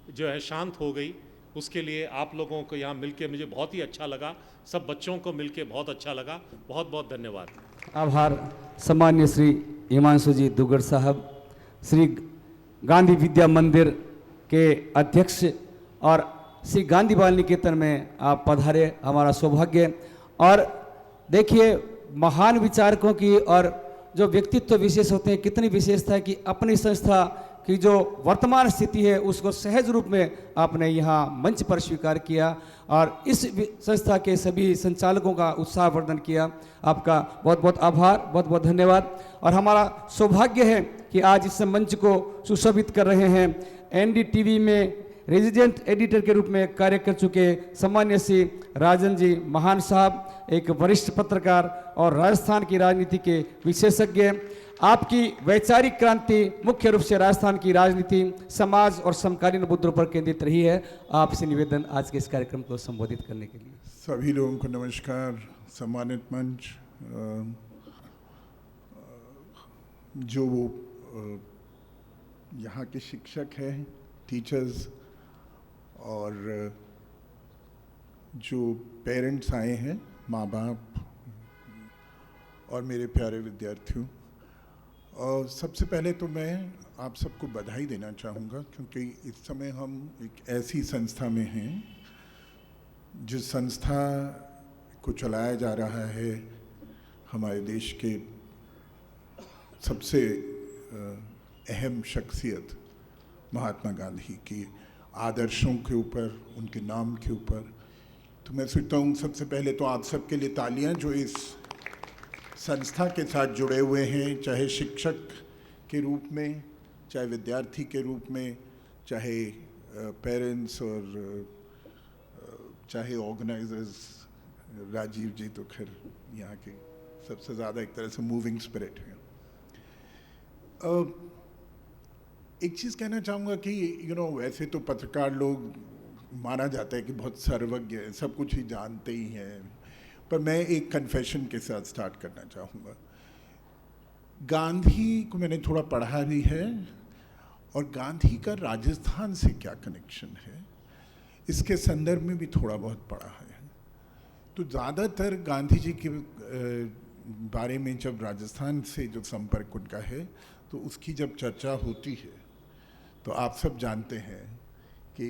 जो है शांत हो गई। उसके लिए आप लोगों को यहाँ मिलके मुझे बहुत ही अच्छा लगा, सब बच्चों को मिलके बहुत अच्छा लगा। बहुत बहुत धन्यवाद। आभार सम्मान्य श्री हिमांशु जी दुग्गड़ साहब, श्री गांधी विद्या मंदिर के अध्यक्ष और श्री गांधी बाल निकेतन में आप पधारे, हमारा सौभाग्य। और देखिए महान विचारकों की और जो व्यक्तित्व विशेष होते हैं, कितनी विशेषता है कि अपनी संस्था की जो वर्तमान स्थिति है उसको सहज रूप में आपने यहाँ मंच पर स्वीकार किया और इस संस्था के सभी संचालकों का उत्साहवर्धन किया। आपका बहुत बहुत आभार, बहुत बहुत धन्यवाद। और हमारा सौभाग्य है कि आज इस मंच को सुशोभित कर रहे हैं एनडीटीवी में रेजिडेंट एडिटर के रूप में कार्य कर चुके सम्मान्य श्री राजन जी महान साहब, एक वरिष्ठ पत्रकार और राजस्थान की राजनीति के विशेषज्ञ। आपकी वैचारिक क्रांति मुख्य रूप से राजस्थान की राजनीति, समाज और समकालीन मुद्दों पर केंद्रित रही है। आपसे निवेदन आज के इस कार्यक्रम को संबोधित करने के लिए। सभी लोगों को नमस्कार। सम्मानित मंच, जो यहाँ के शिक्षक हैं, टीचर्स, और जो पेरेंट्स आए हैं, माँ बाप और मेरे प्यारे विद्यार्थियों, और सबसे पहले तो मैं आप सबको बधाई देना चाहूँगा क्योंकि इस समय हम एक ऐसी संस्था में हैं जिस संस्था को चलाया जा रहा है हमारे देश के सबसे अहम शख्सियत महात्मा गांधी की आदर्शों के ऊपर, उनके नाम के ऊपर। तो मैं सोचता हूँ सबसे पहले तो आप सबके लिए तालियां जो इस संस्था के साथ जुड़े हुए हैं, चाहे शिक्षक के रूप में, चाहे विद्यार्थी के रूप में, चाहे पेरेंट्स और चाहे ऑर्गेनाइजर्स राजीव जी तो खैर यहाँ के सबसे ज़्यादा एक तरह से मूविंग स्पिरिट है। एक चीज़ कहना चाहूँगा कि वैसे तो पत्रकार लोग माना जाता है कि बहुत सर्वज्ञ है, सब कुछ ही जानते ही हैं, पर मैं एक कन्फेशन के साथ स्टार्ट करना चाहूँगा। गांधी को मैंने थोड़ा पढ़ा भी है, और गांधी का राजस्थान से क्या कनेक्शन है इसके संदर्भ में भी थोड़ा बहुत पढ़ा है। तो ज़्यादातर गांधी जी के बारे में जब राजस्थान से जो संपर्क उनका है तो उसकी जब चर्चा होती है तो आप सब जानते हैं कि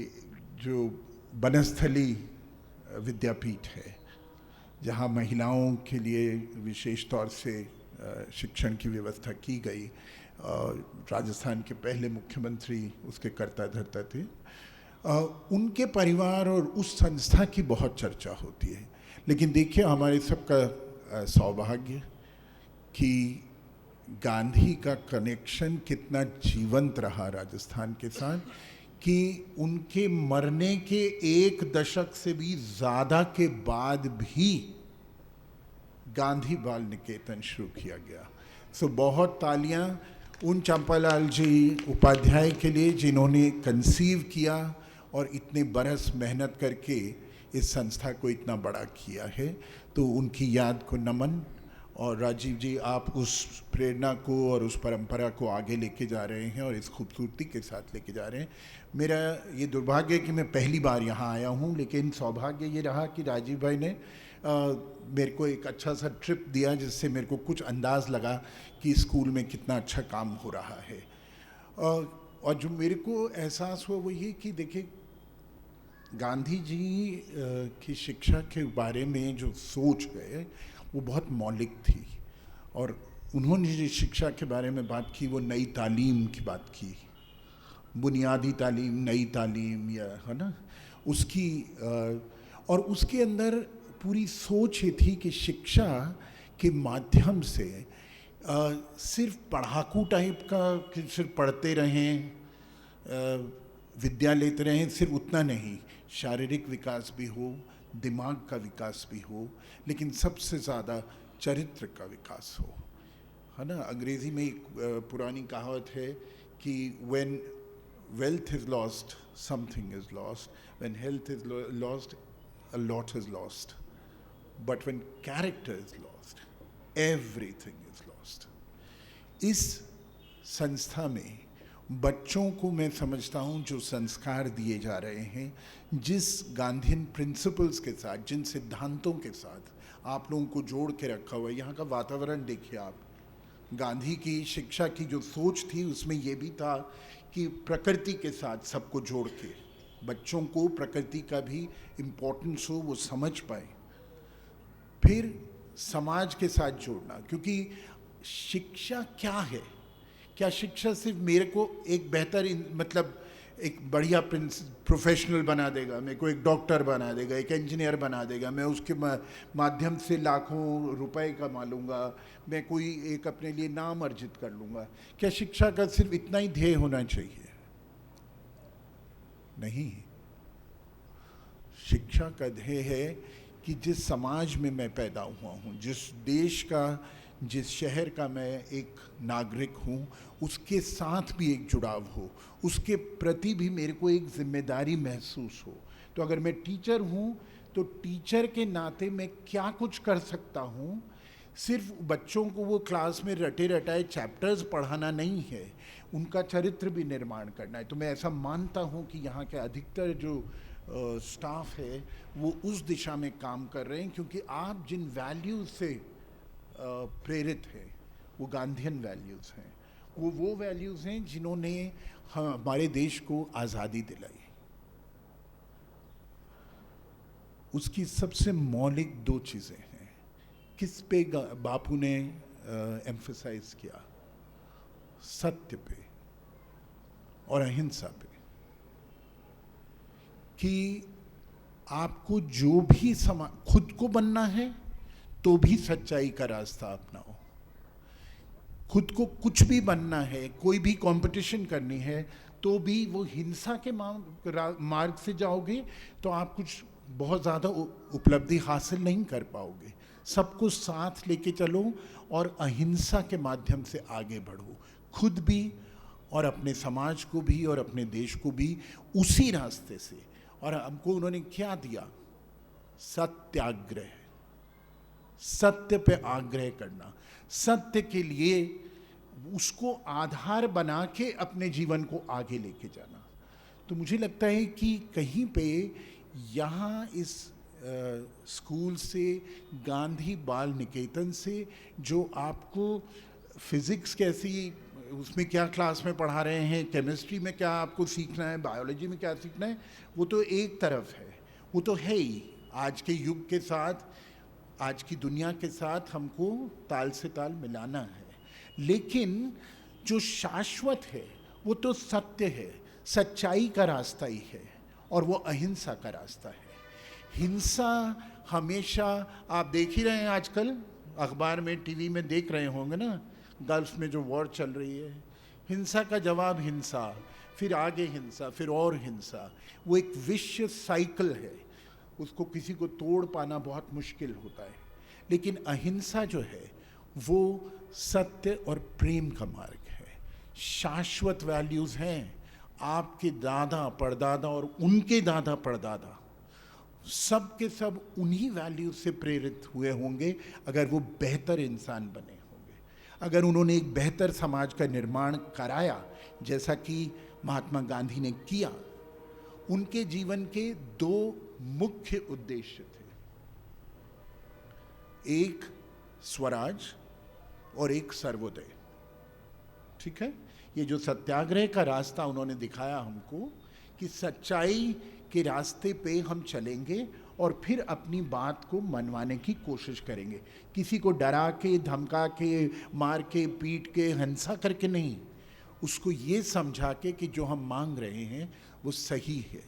जो बनस्थली विद्यापीठ है, जहाँ महिलाओं के लिए विशेष तौर से शिक्षण की व्यवस्था की गई, राजस्थान के पहले मुख्यमंत्री उसके कर्ता धर्ता थे, उनके परिवार और उस संस्था की बहुत चर्चा होती है। लेकिन देखिए हमारे सबका सौभाग्य कि गांधी का कनेक्शन कितना जीवंत रहा राजस्थान के साथ, कि उनके मरने के 1 दशक से भी ज़्यादा के बाद भी गांधी बाल निकेतन शुरू किया गया। सो बहुत तालियां उन चंपालाल जी उपाध्याय के लिए जिन्होंने कंसीव किया और इतने बरस मेहनत करके इस संस्था को इतना बड़ा किया है। तो उनकी याद को नमन। और राजीव जी, आप उस प्रेरणा को और उस परंपरा को आगे लेके जा रहे हैं और इस खूबसूरती के साथ लेके जा रहे हैं। मेरा ये दुर्भाग्य है कि मैं पहली बार यहाँ आया हूँ, लेकिन सौभाग्य ये रहा कि राजीव भाई ने मेरे को एक अच्छा सा ट्रिप दिया, जिससे मेरे को कुछ अंदाज़ लगा कि स्कूल में कितना अच्छा काम हो रहा है। और जो मेरे को एहसास हुआ वो ये कि देखिए, गांधी जी की शिक्षा के बारे में जो सोच है वो बहुत मौलिक थी, और उन्होंने जो शिक्षा के बारे में बात की वो नई तालीम की बात की, बुनियादी तालीम, नई तालीम, या है ना उसकी, और उसके अंदर पूरी सोच ये थी कि शिक्षा के माध्यम से सिर्फ पढ़ाकू टाइप का कि सिर्फ पढ़ते रहें, विद्या लेते रहें, सिर्फ उतना नहीं, शारीरिक विकास भी हो, दिमाग का विकास भी हो, लेकिन सबसे ज़्यादा चरित्र का विकास हो, है ना। अंग्रेज़ी में एक पुरानी कहावत है कि when wealth is lost something is lost, when health is lost a lot is lost, but when character is lost, everything is lost. इस संस्था में बच्चों को मैं समझता हूँ जो संस्कार दिए जा रहे हैं, जिस गांधीयन प्रिंसिपल्स के साथ, जिन सिद्धांतों के साथ आप लोगों को जोड़ के रखा हुआ है। यहाँ का वातावरण देखिए आप, गांधी की शिक्षा की जो सोच थी उसमें ये भी था कि प्रकृति के साथ सबको जोड़ के बच्चों को प्रकृति का भी इम्पोर्टेंस हो, वो समझ पाए। फिर समाज के साथ जोड़ना, क्योंकि शिक्षा क्या है? क्या शिक्षा सिर्फ मेरे को एक बेहतर मतलब एक बढ़िया प्रोफेशनल बना देगा, मेरे को एक डॉक्टर बना देगा, एक इंजीनियर बना देगा, मैं उसके माध्यम से लाखों रुपए कमा लूँगा, मैं कोई एक अपने लिए नाम अर्जित कर लूँगा? क्या शिक्षा का सिर्फ इतना ही ध्येय होना चाहिए? नहीं। शिक्षा का ध्येय है कि जिस समाज में मैं पैदा हुआ हूँ, जिस देश का, जिस शहर का मैं एक नागरिक हूँ, उसके साथ भी एक जुड़ाव हो, उसके प्रति भी मेरे को एक जिम्मेदारी महसूस हो। तो अगर मैं टीचर हूँ तो टीचर के नाते मैं क्या कुछ कर सकता हूँ? सिर्फ बच्चों को वो क्लास में रटे रटाए चैप्टर्स पढ़ाना नहीं है, उनका चरित्र भी निर्माण करना है। तो मैं ऐसा मानता हूँ कि यहाँ के अधिकतर जो स्टाफ है वो उस दिशा में काम कर रहे हैं, क्योंकि आप जिन वैल्यूज़ से प्रेरित हैं वो गांधीयन वैल्यूज़ हैं, वो वैल्यूज़ हैं जिन्होंने हमारे देश को आज़ादी दिलाई। उसकी सबसे मौलिक 2 चीज़ें हैं। किस पे बापू ने एम्फसाइज किया? सत्य पे और अहिंसा पे, कि आपको जो भी खुद को बनना है तो भी सच्चाई का रास्ता अपनाओ। खुद को कुछ भी बनना है, कोई भी कंपटीशन करनी है, तो भी वो हिंसा के मार्ग से जाओगे तो आप कुछ बहुत ज़्यादा उपलब्धि हासिल नहीं कर पाओगे। सबको साथ लेके चलो और अहिंसा के माध्यम से आगे बढ़ो, खुद भी और अपने समाज को भी और अपने देश को भी उसी रास्ते से। और हमको उन्होंने क्या दिया? सत्याग्रह, सत्य पे आग्रह करना, सत्य के लिए उसको आधार बना के अपने जीवन को आगे लेके जाना। तो मुझे लगता है कि कहीं पे यहाँ इस स्कूल से, गांधी बाल निकेतन से, जो आपको फिज़िक्स कैसी, उसमें क्या क्लास में पढ़ा रहे हैं, केमिस्ट्री में क्या आपको सीखना है, बायोलॉजी में क्या सीखना है, वो तो एक तरफ है, वो तो है ही। आज के युग के साथ, आज की दुनिया के साथ हमको ताल से ताल मिलाना है। लेकिन जो शाश्वत है वो तो सत्य है, सच्चाई का रास्ता ही है, और वो अहिंसा का रास्ता है। हिंसा हमेशा, आप देख ही रहे हैं आजकल, अखबार में, टीवी में देख रहे होंगे ना, गल्फ में जो वॉर चल रही है, हिंसा का जवाब हिंसा, फिर आगे हिंसा, फिर और हिंसा। वो एक विश्व साइकिल है, उसको किसी को तोड़ पाना बहुत मुश्किल होता है। लेकिन अहिंसा जो है वो सत्य और प्रेम का मार्ग है, शाश्वत वैल्यूज़ हैं। आपके दादा परदादा और उनके दादा परदादा सब के सब उन्हीं वैल्यूज से प्रेरित हुए होंगे अगर वो बेहतर इंसान बने होंगे, अगर उन्होंने एक बेहतर समाज का निर्माण कराया जैसा कि महात्मा गांधी ने किया। उनके जीवन के दो मुख्य उद्देश्य थे, एक स्वराज और एक सर्वोदय। ठीक है, ये जो सत्याग्रह का रास्ता उन्होंने दिखाया हमको कि सच्चाई के रास्ते पे हम चलेंगे और फिर अपनी बात को मनवाने की कोशिश करेंगे, किसी को डरा के, धमका के, मार के, पीट के, हिंसा करके नहीं, उसको ये समझा के कि जो हम मांग रहे हैं वो सही है,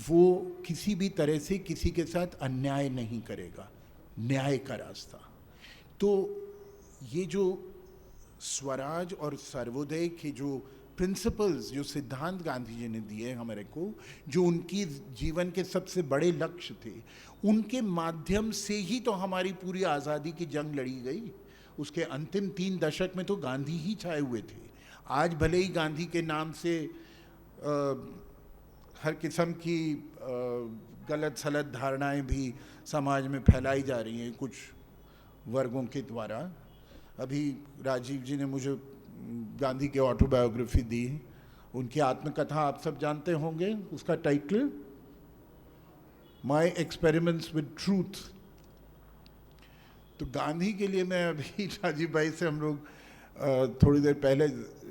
वो किसी भी तरह से किसी के साथ अन्याय नहीं करेगा, न्याय का रास्ता। तो ये जो स्वराज और सर्वोदय के जो प्रिंसिपल्स, जो सिद्धांत गांधी जी ने दिए हमारे को, जो उनकी जीवन के सबसे बड़े लक्ष्य थे, उनके माध्यम से ही तो हमारी पूरी आज़ादी की जंग लड़ी गई। उसके अंतिम 3 दशक में तो गांधी ही छाए हुए थे। आज भले ही गांधी के नाम से हर किस्म की गलत सलत धारणाएं भी समाज में फैलाई जा रही हैं कुछ वर्गों के द्वारा। अभी राजीव जी ने मुझे गांधी की ऑटोबायोग्राफी दी, उनकी आत्मकथा आप सब जानते होंगे, उसका title my experiments with truth. तो गांधी के लिए मैं अभी राजीव भाई से हम लोग थोड़ी देर पहले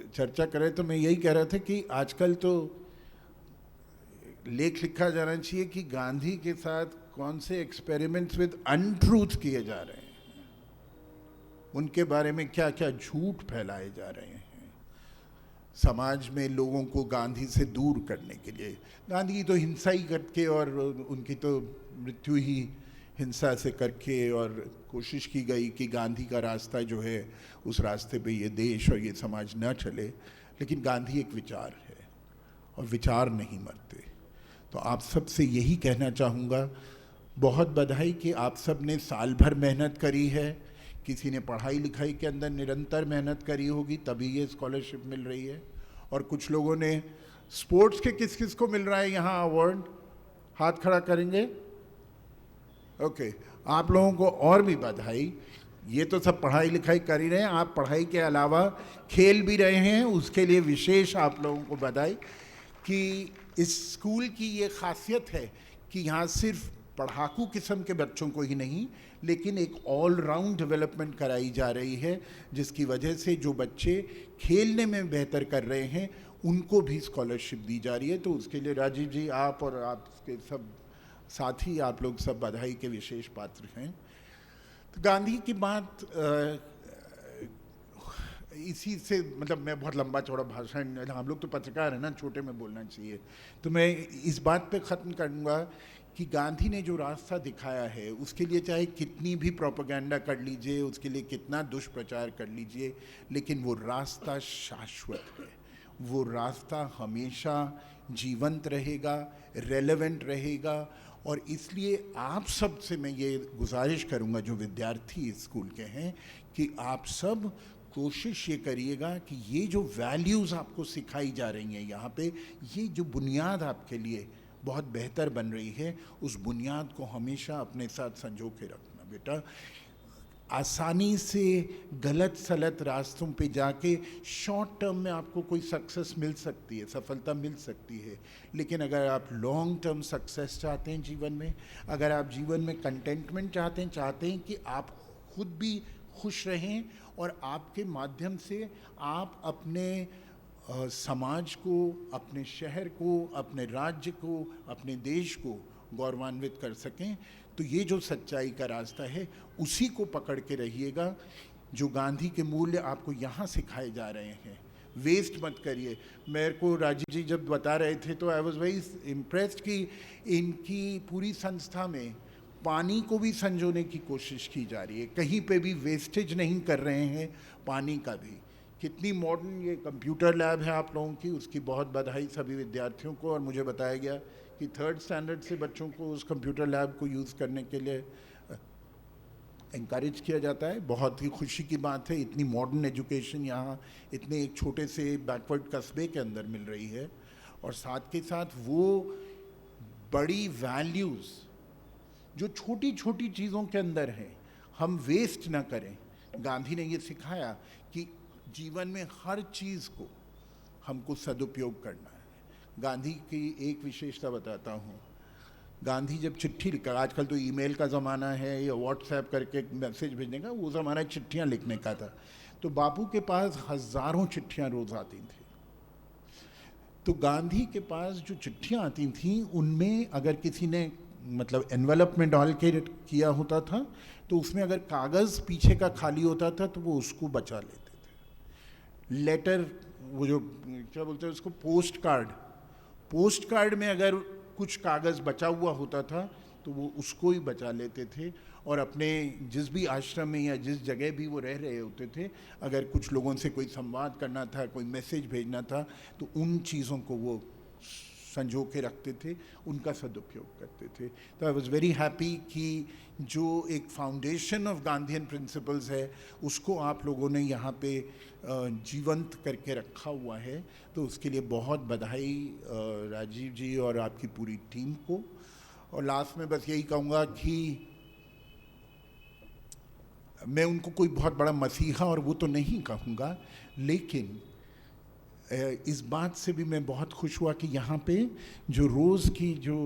चर्चा कर रहे, तो मैं यही कह रहा था कि आजकल तो लेख लिखा जाना चाहिए कि गांधी के साथ कौन से एक्सपेरिमेंट्स विद अनट्रूथ किए जा रहे हैं, उनके बारे में क्या क्या झूठ फैलाए जा रहे हैं समाज में लोगों को गांधी से दूर करने के लिए। गांधी की तो हिंसा ही करके, और उनकी तो मृत्यु ही हिंसा से करके, और कोशिश की गई कि गांधी का रास्ता जो है उस रास्ते पे ये देश और ये समाज न चले। लेकिन गांधी एक विचार है और विचार नहीं मरते। तो आप सब से यही कहना चाहूँगा, बहुत बधाई कि आप सब ने साल भर मेहनत करी है, किसी ने पढ़ाई लिखाई के अंदर निरंतर मेहनत करी होगी तभी ये स्कॉलरशिप मिल रही है, और कुछ लोगों ने स्पोर्ट्स के किस किस को मिल रहा है यहाँ अवार्ड, हाथ खड़ा करेंगे? ओके, आप लोगों को और भी बधाई। ये तो सब पढ़ाई लिखाई कर ही रहे हैं, आप पढ़ाई के अलावा खेल भी रहे हैं, उसके लिए विशेष आप लोगों को बधाई। कि इस स्कूल की ये खासियत है कि यहाँ सिर्फ पढ़ाकू किस्म के बच्चों को ही नहीं, लेकिन एक ऑल राउंड डेवलपमेंट कराई जा रही है, जिसकी वजह से जो बच्चे खेलने में बेहतर कर रहे हैं उनको भी स्कॉलरशिप दी जा रही है। तो उसके लिए राजीव जी, आप और आपके सब साथी, आप लोग सब बधाई के विशेष पात्र हैं। तो गांधी की बात इसी से, मतलब मैं बहुत लंबा चौड़ा भाषण, हम लोग तो पत्रकार हैं ना, छोटे में बोलना चाहिए, तो मैं इस बात पे ख़त्म करूँगा कि गांधी ने जो रास्ता दिखाया है उसके लिए चाहे कितनी भी प्रोपेगेंडा कर लीजिए, उसके लिए कितना दुष्प्रचार कर लीजिए, लेकिन वो रास्ता शाश्वत है, वो रास्ता हमेशा जीवंत रहेगा, रेलेवेंट रहेगा, और इसलिए आप सब से मैं ये गुजारिश करूँगा जो विद्यार्थी इस स्कूल के हैं कि आप सब कोशिश ये करिएगा कि ये जो वैल्यूज़ आपको सिखाई जा रही हैं यहाँ पे, ये जो बुनियाद आपके लिए बहुत बेहतर बन रही है, उस बुनियाद को हमेशा अपने साथ संजो के रखना। बेटा, आसानी से गलत सलत रास्तों पे जाके शॉर्ट टर्म में आपको कोई सक्सेस मिल सकती है, सफलता मिल सकती है, लेकिन अगर आप लॉन्ग टर्म सक्सेस चाहते हैं जीवन में, अगर आप जीवन में कंटेंटमेंट चाहते हैं कि आप खुद भी खुश रहें और आपके माध्यम से आप अपने समाज को, अपने शहर को, अपने राज्य को, अपने देश को गौरवान्वित कर सकें, तो ये जो सच्चाई का रास्ता है उसी को पकड़ के रहिएगा। जो गांधी के मूल्य आपको यहाँ सिखाए जा रहे हैं, वेस्ट मत करिए। मेरे को राजीव जी जब बता रहे थे तो आई वॉज वेरी इम्प्रेस्ड कि इनकी पूरी संस्था में पानी को भी संजोने की कोशिश की जा रही है, कहीं पे भी वेस्टेज नहीं कर रहे हैं पानी का भी। कितनी मॉडर्न ये कंप्यूटर लैब है आप लोगों की, उसकी बहुत बधाई सभी विद्यार्थियों को। और मुझे बताया गया कि 3rd स्टैंडर्ड से बच्चों को उस कंप्यूटर लैब को यूज़ करने के लिए इंकरेज किया जाता है। बहुत ही खुशी की बात है, इतनी मॉडर्न एजुकेशन यहाँ इतने एक छोटे से बैकवर्ड कस्बे के अंदर मिल रही है। और साथ के साथ वो बड़ी वैल्यूज़ जो छोटी छोटी चीज़ों के अंदर हैं, हम वेस्ट ना करें। गांधी ने ये सिखाया कि जीवन में हर चीज़ को हमको सदुपयोग करना है। गांधी की एक विशेषता बताता हूँ। गांधी जब चिट्ठी लिखा, आजकल तो ईमेल का ज़माना है या व्हाट्सएप करके मैसेज भेजने का, वो ज़माना चिट्ठियाँ लिखने का था। तो बापू के पास हज़ारों चिट्ठियाँ रोज़ आती थी। तो गांधी के पास जो चिट्ठियाँ आती थीं उनमें अगर किसी ने मतलब एनवेलप में डाल के किया होता था तो उसमें अगर कागज़ पीछे का खाली होता था तो वो उसको बचा लेते थे। लेटर, वो जो क्या बोलते हैं उसको, पोस्ट कार्ड में अगर कुछ कागज़ बचा हुआ होता था तो वो उसको ही बचा लेते थे। और अपने जिस भी आश्रम में या जिस जगह भी वो रह रहे होते थे, अगर कुछ लोगों से कोई संवाद करना था, कोई मैसेज भेजना था, तो उन चीज़ों को वो संजो के रखते थे, उनका सदुपयोग करते थे। तो आई वॉज वेरी हैप्पी कि जो एक फाउंडेशन ऑफ गांधीयन प्रिंसिपल्स है उसको आप लोगों ने यहाँ पे जीवंत करके रखा हुआ है। तो उसके लिए बहुत बधाई राजीव जी और आपकी पूरी टीम को। और लास्ट में बस यही कहूँगा कि मैं उनको कोई बहुत बड़ा मसीहा और वो तो नहीं कहूँगा, लेकिन इस बात से भी मैं बहुत खुश हुआ कि यहाँ पे जो रोज़ की जो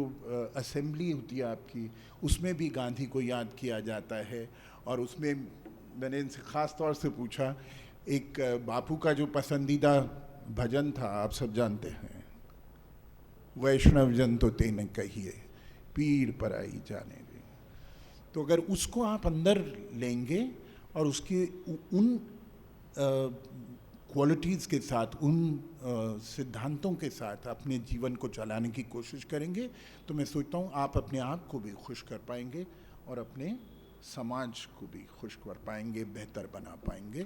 असेंबली होती है आपकी, उसमें भी गांधी को याद किया जाता है। और उसमें मैंने इनसे ख़ास तौर से पूछा, एक बापू का जो पसंदीदा भजन था आप सब जानते हैं, वैष्णव जन तो तेने कहिए पीर पराई जाने दे। तो अगर उसको आप अंदर लेंगे और उसके उन क्वालिटीज़ के साथ, उन सिद्धांतों के साथ अपने जीवन को चलाने की कोशिश करेंगे, तो मैं सोचता हूँ आप अपने आप को भी खुश कर पाएंगे और अपने समाज को भी खुश कर पाएंगे, बेहतर बना पाएंगे।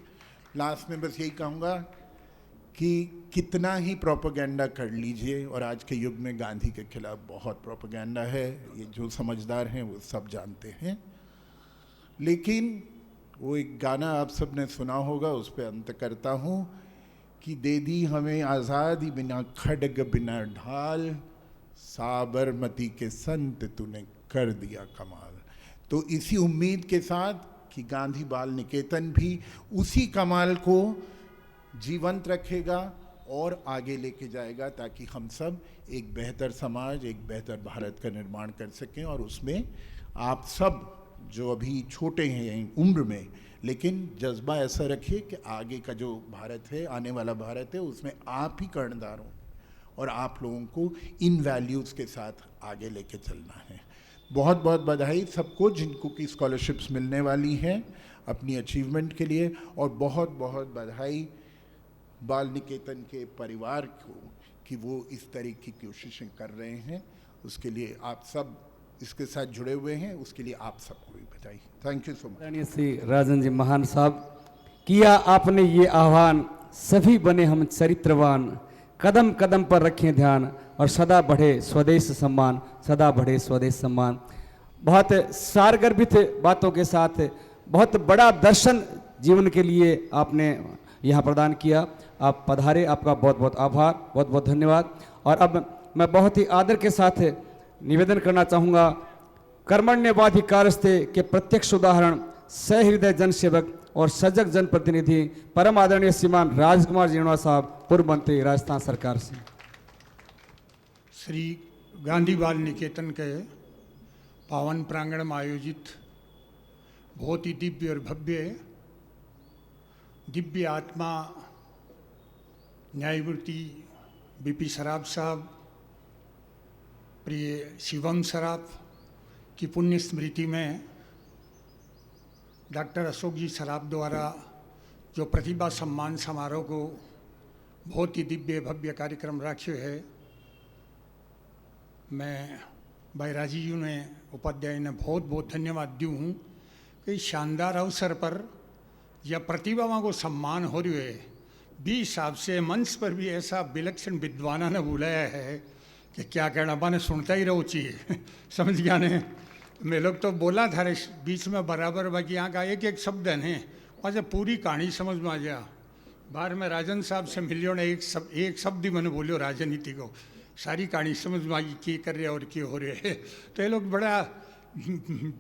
लास्ट में बस यही कहूँगा कि कितना ही प्रोपेगेंडा कर लीजिए, और आज के युग में गांधी के खिलाफ बहुत प्रोपेगेंडा है, ये जो समझदार हैं वो सब जानते हैं। लेकिन वो एक गाना आप सब ने सुना होगा, उस पर अंत करता हूँ कि दे दी हमें आज़ादी बिना खड्ग बिना ढाल, साबरमती के संत तूने कर दिया कमाल। तो इसी उम्मीद के साथ कि गांधी बाल निकेतन भी उसी कमाल को जीवंत रखेगा और आगे लेके जाएगा, ताकि हम सब एक बेहतर समाज, एक बेहतर भारत का निर्माण कर सकें। और उसमें आप सब जो अभी छोटे हैं उम्र में, लेकिन जज्बा ऐसा रखिए कि आगे का जो भारत है, आने वाला भारत है, उसमें आप ही कर्णधार हों और आप लोगों को इन वैल्यूज़ के साथ आगे लेके चलना है। बहुत बहुत बधाई सबको जिनको की स्कॉलरशिप्स मिलने वाली हैं अपनी अचीवमेंट के लिए, और बहुत बहुत बधाई बाल निकेतन के परिवार को कि वो इस तरह की कोशिशें कर रहे हैं। उसके लिए आप सब इसके साथ जुड़े हुए हैं, उसके लिए आप सबको भी बधाई। Thank you so much. Shri Rajan ji महान साहब, किया आपने ये आह्वान, सभी बने हम चरित्रवान, कदम कदम पर रखें ध्यान, और सदा बढ़े स्वदेश सम्मान, सदा बढ़े स्वदेश सम्मान। बहुत सारगर्भित बातों के साथ बहुत बड़ा दर्शन जीवन के लिए आपने यहाँ प्रदान किया। आप पधारे, आपका बहुत बहुत आभार, बहुत बहुत धन्यवाद। और अब मैं बहुत ही आदर के साथ निवेदन करना चाहूँगा, कर्मण्यवाधिकारस्ते के प्रत्यक्ष उदाहरण, सहृदय जनसेवक और सजग जनप्रतिनिधि परम आदरणीय श्रीमान राजकुमार जीणवा साहब, पूर्व मंत्री राजस्थान सरकार से। श्री गांधी बाल निकेतन के पावन प्रांगण में आयोजित बहुत ही दिव्य और भव्य दिव्य आत्मा न्यायमूर्ति बीपी सराफ साहब, प्रिय शिवम सराफ की पुण्य स्मृति में डॉक्टर अशोक जी सराफ द्वारा जो प्रतिभा सम्मान समारोह को बहुत ही दिव्य भव्य कार्यक्रम रखियो है, मैं भाई राजीव जी ने उपाध्याय ने बहुत बहुत धन्यवाद दूँ हूँ कि शानदार अवसर पर यह प्रतिभाओं को सम्मान हो रही है। भी हिसाब से मंच पर भी ऐसा विलक्षण विद्वाना ने बुलाया है कि क्या कहना, मैंने सुनता ही रहो चाहिए समझ गया ने। मैं लोग तो बोला था बीच में बराबर, बाकी यहाँ का एक एक शब्द है मुझे पूरी कहानी समझ में आ गया। बाहर में राजन साहब से मिलियो ने एक शब्द ही मैंने बोलियो राजनीति को, सारी कहानी समझ में आई क्या कर रहे और क्या हो रहे है। तो ये लोग बड़ा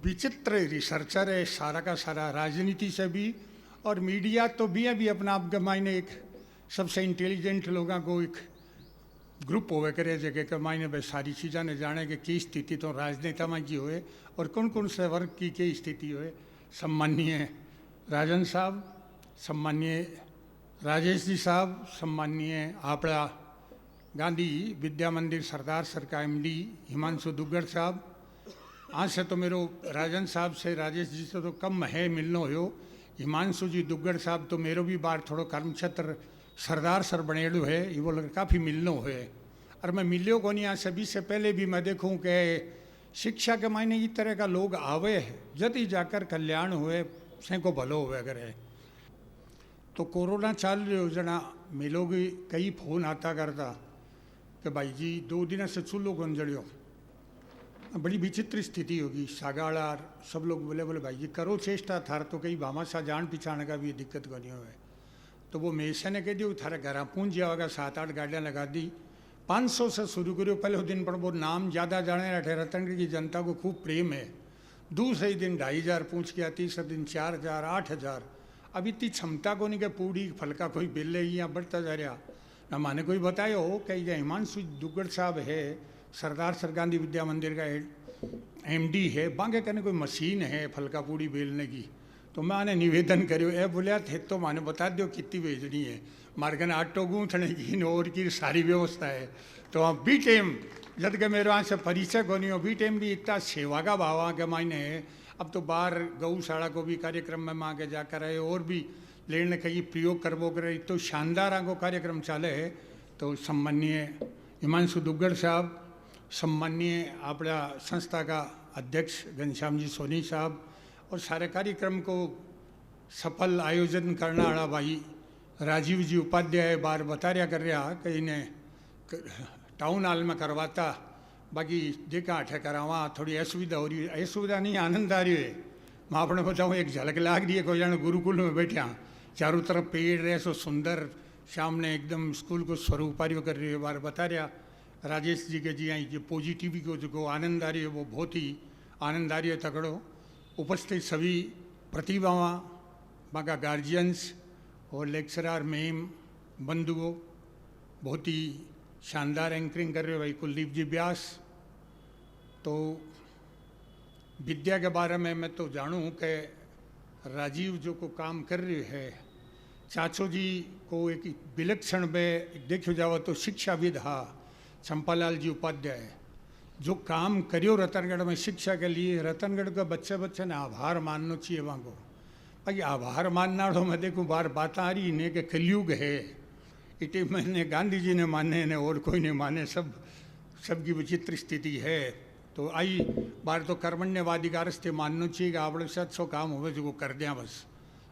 विचित्र रिसर्चर है, सारा का सारा राजनीति से भी और मीडिया तो भी अभी अपना आप के मायने एक सबसे इंटेलिजेंट लोगों को एक ग्रुप होवे करे जगह के मायने भाई सारी चीज़ा ने जाने कि की स्थिति तो राजनेता में की होए और कौन कौन से वर्ग की स्थिति होए। सम्माननीय राजन साहब, सम्माननीय राजेश जी साहब, सम्माननीय आपड़ा गांधी विद्या मंदिर सरदार सर का MD हिमांशु दुग्गड़ साहब। आज से तो मेरो राजन साहब से राजेश जी से तो कम है मिलनो हो। हिमांशु जी दुग्गड़ साहब तो मेरो भी बार थोड़ो कर्म क्षेत्र सरदार सर बनेड़ो है, ये बोल काफ़ी मिलनो है। और मैं मिलियो को नहीं, आज सभी से पहले भी मैं देखूं कि शिक्षा के मायने इस तरह का लोग आवे है जति जाकर कल्याण हुए सैको भलो हुए करे। तो कोरोना चाल रही हो जना मिलो भी कई फोन आता करता कि भाई जी 2 दिन से चूल्हो कौन जड़ियो, बड़ी विचित्र स्थिति होगी। सागाड़ार सब लोग बोले भाई जी करो चेष्टा थार तो कई भामा सा जान पिछाने का भी दिक्कत को नहीं हुए। तो वो मेसा ने कह दियो थारा घर पहुँच जाएगा, 7-8 गाड़ियाँ लगा दी। 500 से शुरू करो पहले दिन पर वो नाम ज़्यादा जाने रहे। रतनगढ़ की जनता को खूब प्रेम है। दूसरे दिन 2500 पहुँच गया, तीसरे दिन 4000, 8000। अब इतनी क्षमता को नहीं कि पूड़ी फलका कोई बिल है यहाँ बढ़ता जा रहा ना। माने कोई बताया हो कि ये हिमांशु दुग्गड़ साहब है, सरदार सर गांधी विद्या मंदिर का MD है, बांगे करने कोई मशीन है फलका पूड़ी बेलने की। तो मैंने निवेदन करो ए बोलिया थे तो मैंने बता दो कितनी भेजनी है, मार्गन आटो गूंथने की और की सारी व्यवस्था है। तो अब बी टाइम जब के मेरे वहाँ से परिचय को नहीं हो, बी टाइम भी इतना सेवा का भाव के मायने है। अब तो बाहर गौशाला को भी कार्यक्रम में माँ के जाकर आए और भी लेने कहीं प्रयोग करवो करे, तो शानदार आगो कार्यक्रम चाले है। तो सम्माननीय हिमांशु दुग्गड़ साहब, सम्माननीय अपना संस्था का अध्यक्ष घनश्याम जी सोनी साहब और सारे कार्यक्रम को सफल आयोजन करने वाला भाई राजीव जी उपाध्याय बार बता रहा कर रहा कि इन्हें टाउन हॉल में करवाता, बाकी देखा अठे करावा थोड़ी असुविधा हो रही है। असुविधा नहीं, आनंद आ रही है। मैं अपने बताऊँ एक झलक लाग रही है, कोई जाने गुरुकुल में बैठा चारों तरफ पेड़ रहे सो सुंदर, सामने एकदम स्कूल को स्वरूपारियों कर रही है। बार बता रहा राजेश जी के जी आई जो पॉजिटिविटी को जो आनंद आ रही है वो बहुत ही आनंद आ रही है तकड़ो। उपस्थित सभी प्रतिभावां, बाका गार्जियंस और लेक्चरर मैम बंधुओं, बहुत ही शानदार एंकरिंग कर रहे हो भाई कुलदीप जी व्यास। तो विद्या के बारे में मैं तो जानूँ कि राजीव जो को काम कर रहे है, चाचो जी को एक विलक्षण में देखो जाओ तो शिक्षाविद हा चंपालाल जी उपाध्याय जो काम करियो रतनगढ़ में शिक्षा के लिए, रतनगढ़ का बच्चे ने आभार मानना चाहिए वहाँ को। बाकी आभार मानना मैं देखूँ बार बात आ रही ने कि कलयुग है, इटे मैंने गांधी जी ने माने ने और कोई नहीं माने, सबकी विचित्र स्थिति है। तो आई बार तो कर्मण्यवाधिकार से मानना चाहिए कि आप से अच्छो काम हो जो कर दिया बस।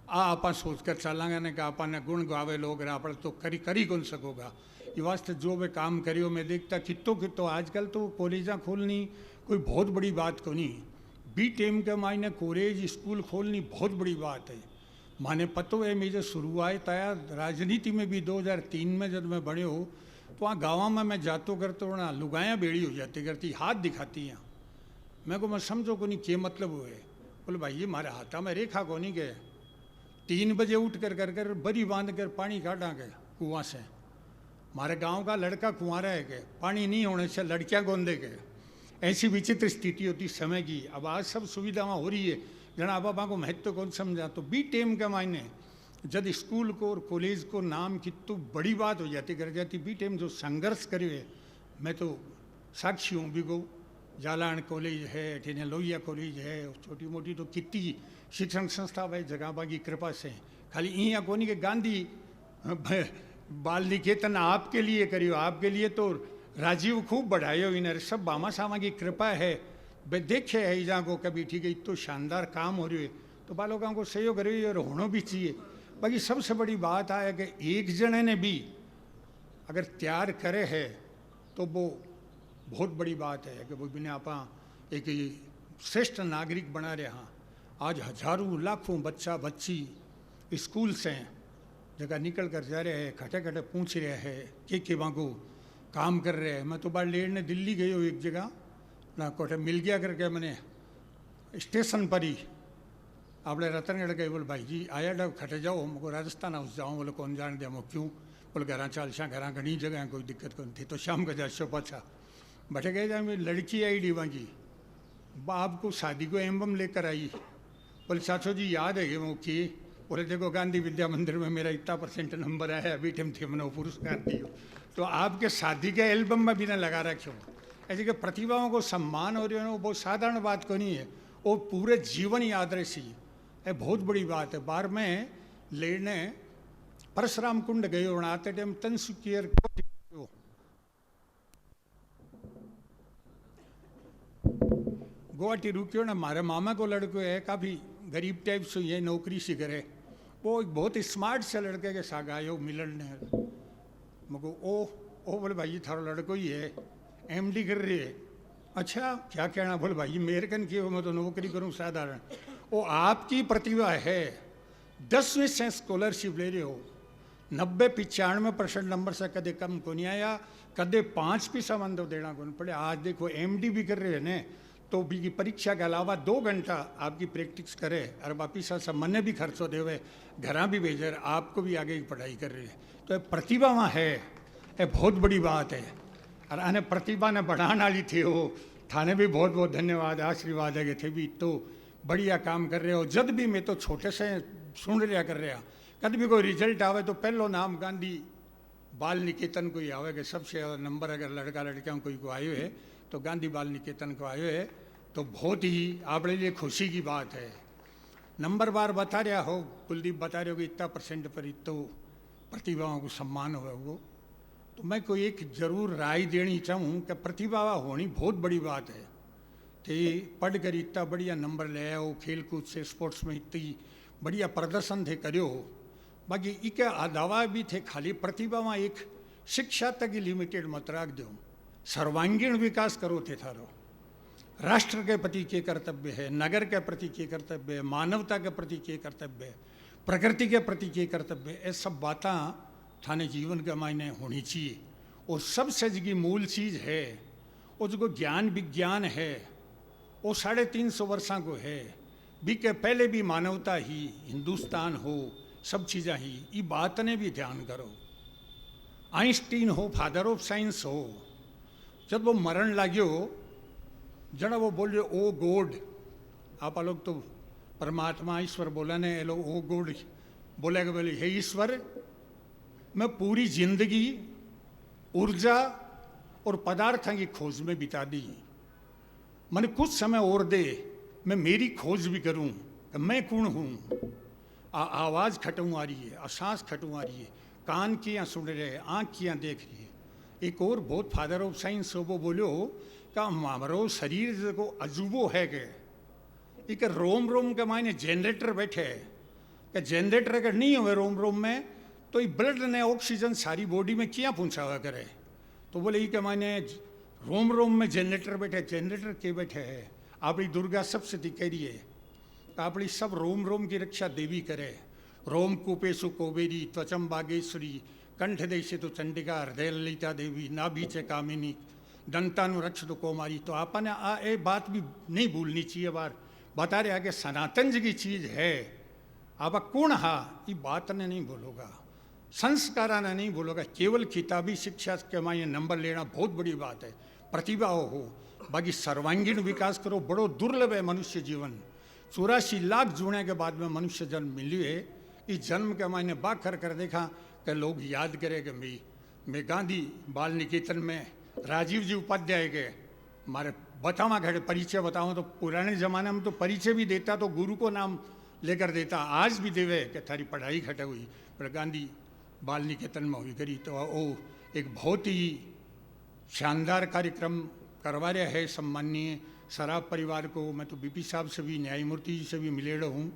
आप सोच कर चलांगे ने कि आपने गुण गावे लोग आप तो करी कौन सकोगा। ये वास्ते जो वे काम करियो मैं देखता कितो आजकल तो कॉलेजा खोलनी कोई बहुत बड़ी बात को नहीं। बी टेम के मायने कॉलेज स्कूल खोलनी बहुत बड़ी बात है। माने पतो है मुझे शुरुआत आया राजनीति में भी 2003 में जब मैं बने हो तो वहाँ गाँव में मैं जातो करतो ना लुगायाँ बेड़ी हो जाती करती हाथ दिखाती हैं। मैं को मैं समझो को नहीं क्या मतलब हुए। बोले भाई ये हमारे हाथा में रेखा को नहीं गए 3 बजे उठ कर बरी बांध कर पानी काटा गए कुआं से। हमारे गांव का लड़का कुंवारा है के पानी नहीं होने से लड़कियां गोंदे के। ऐसी विचित्र स्थिति होती समय की। अब आज सब सुविधाएं हो रही है जना बाबा को महत्व कौन समझा। तो बी टेम के मायने जब स्कूल को और कॉलेज को नाम की तो बड़ी बात हो जाती कर जाती। बी टेम जो संघर्ष करे मैं तो साक्षी हूँ। भी गो जालान कॉलेज है ठेने लोहिया कॉलेज है छोटी मोटी तो कितनी शिक्षण संस्था भाई जगह बागी कृपा से खाली यहाँ कोनी के गांधी बाल निकेतन आपके लिए करियो। आपके लिए तो राजीव खूब बढ़ायो इन्हें सब बामा सामा की कृपा है। वे देखे है जहाँ को कभी ठीक है तो शानदार काम हो रही है तो बालों को सहयोग करिए और होना भी चाहिए। बाकी सबसे बड़ी बात है कि एक जने ने भी अगर तैयार करे है तो वो बहुत बड़ी बात है कि वो बिना आपा एक श्रेष्ठ नागरिक बना रहे। हाँ आज हजारों लाखों बच्चा बच्ची स्कूल से जगह निकल कर जा रहे हैं खटे खटे पूछ रहे हैं के वहाँ को काम कर रहे हैं। मैं तो बार लेने दिल्ली गई हूँ एक जगह ना कोटे मिल गया करके मैंने स्टेशन पर ही आपने रतनगढ़ गए। बोले भाई जी आया डब खटे जाओ हमको राजस्थान हाउस जाऊँ। बोले कौन जान दिया क्यों। बोले घर चाल शाह घर घनी जगह कोई दिक्कत कौन थी तो शाम का जा पाछा बटे गए जा मेरी लड़की आई डी वहाँ की बाप को शादी को एम्बम लेकर आई। बोले चाचो जी याद है वो कि बोले देखो गांधी विद्या मंदिर में मेरा इतना % नंबर आया अभी टेम थे मैंने पुरस्कार दियो। तो आपके शादी के एल्बम में भी ना लगा रखे हो। ऐसे कि प्रतिभाओं को सम्मान हो रही है वो बहुत साधारण बात को नहीं है वो पूरे जीवन याद रहे सी है बहुत बड़ी बात है। बार में लेने परशुराम कुंड गए और आते टाइम तनसुकियर गुवाहाटी रुकियो ना मारे मामा को लड़को है काफ़ी गरीब टाइप से ये नौकरी सी करे। वो एक बहुत स्मार्ट से लड़के के साथ आयो मिलन ने मको ओ बोले भाई थारो लड़को ही है MD कर रही है। अच्छा क्या कहना। बोले भाई मेरे कन की मैं तो नौकरी करूँ साधारण। वो आपकी प्रतिभा है 10वीं से स्कॉलरशिप ले रहे हो 90-95% नंबर से कदे कम को नहीं आया कदे 5 पैसा मन तो देना को नहीं पड़े। आज देखो MD भी कर रहे हैं ने तो भी की परीक्षा के अलावा 2 घंटा आपकी प्रैक्टिस करे और वापिस सब मने भी खर्चो देवे घर भी भेजे आपको भी आगे की पढ़ाई कर रहे हैं। तो ये प्रतिभा वहाँ है ये बहुत बड़ी बात है। और आने प्रतिभा ने बढ़ाने वाली थी वो थाने भी बहुत बहुत धन्यवाद आशीर्वाद है कि थे भी तो बढ़िया काम कर रहे हो। जब भी मैं तो छोटे से सुन रहा कर रहा कभी भी कोई रिजल्ट आवे तो पहलो नाम गांधी बाल निकेतन को ही आवे कि सबसे ज़्यादा नंबर अगर लड़का लड़कियों कोई को आयो है तो गांधी बाल निकेतन को आयो है तो बहुत ही आपके लिए खुशी की बात है। नंबर बार बता रहा हो कुलदीप बता रहे हो कि इतना % पर तो प्रतिभाओं को सम्मान हो वो। तो मैं कोई एक जरूर राय देनी चाहूँ कि प्रतिभा होनी बहुत बड़ी बात है। तो पढ़ कर इतना बढ़िया नंबर ले आओ खेल कूद से स्पोर्ट्स में इतनी बढ़िया प्रदर्शन थे करो। बाकी इके अलावा भी थे खाली प्रतिभा में एक शिक्षा तक ही लिमिटेड मत रख दो सर्वांगीण विकास करो थे थारो। राष्ट्र के प्रति के कर्तव्य है नगर के प्रति के कर्तव्य है मानवता के प्रति के कर्तव्य है प्रकृति के प्रति के कर्तव्य है। ये सब बातें थाने जीवन के मायने होनी चाहिए। और सबसे जगी मूल चीज़ है वो जो ज्ञान विज्ञान है वो 350 वर्षों को है भी के पहले भी मानवता ही हिंदुस्तान हो सब चीज़ें ही ये बात ने भी ध्यान करो। आइंस्टीन हो फादर ऑफ साइंस हो जब वो मरण लाग्यो जड़ा वो बोल रहे ओ गॉड आप लोग तो परमात्मा ईश्वर बोला ने लोग ओ गॉड बोलेगा बोले हे ईश्वर मैं पूरी जिंदगी ऊर्जा और पदार्थों की खोज में बिता दी मैंने कुछ समय और दे मैं मेरी खोज भी करूं कि मैं कौन हूँ। आवाज़ खटू आ रही है सांस खटू आ रही है कान कियाँ सुन रहे हैं आँख कियाँ देख रही है। एक और बहुत फादर ऑफ साइंस हो वो बोलो का हमारो शरीर को अजूबो है के एक रोम रोम के मायने जनरेटर बैठे कि जनरेटर अगर नहीं हुए रोम रोम में तो ये ब्लड ने ऑक्सीजन सारी बॉडी में क्या पहुँचावा करे। तो बोले ये कि मैंने रोम रोम में जनरेटर बैठे, जनरेटर के बैठे है अपनी दुर्गा सप्तशती कह रही है, अपनी सब रोम रोम की रक्षा देवी करे। रोम कूपेशु कोबेरी त्वचम बागेश्वरी कंठ देशे तो चंडिका हृदय ललिता देवी नाभि च कामिनी दंतानु रक्ष तो कोमारी। तो आपने ये बात भी नहीं भूलनी चाहिए। बार बता रहे कि सनातन जी की चीज़ है, आप कौन हा ये बात ने नहीं बोलोगा, संस्कार ने नहीं बोलोगा। केवल किताबी शिक्षा के मायने नंबर लेना बहुत बड़ी बात है, प्रतिभा हो, बाकी सर्वांगीण विकास करो बड़ो दुर्लभ है मनुष्य जीवन। 84 लाख जूने के बाद में मनुष्य जन्म मिली है। इस जन्म के मायने बाखर कर देखा कि लोग याद करें कि मैं गांधी बाल निकेतन में राजीव जी उपाध्याय के हमारे बतावा खड़े परिचय बताऊँ तो पुराने ज़माने में तो परिचय भी देता तो गुरु को नाम लेकर देता, आज भी देवे कि थारी पढ़ाई खटे हुई पर गांधी बाल निकेतन में हुई करी। तो वो एक बहुत ही शानदार कार्यक्रम करवा रहा है। सम्माननीय सराफ परिवार को मैं तो बीपी साहब से भी न्यायमूर्ति जी से भी मिले हूँ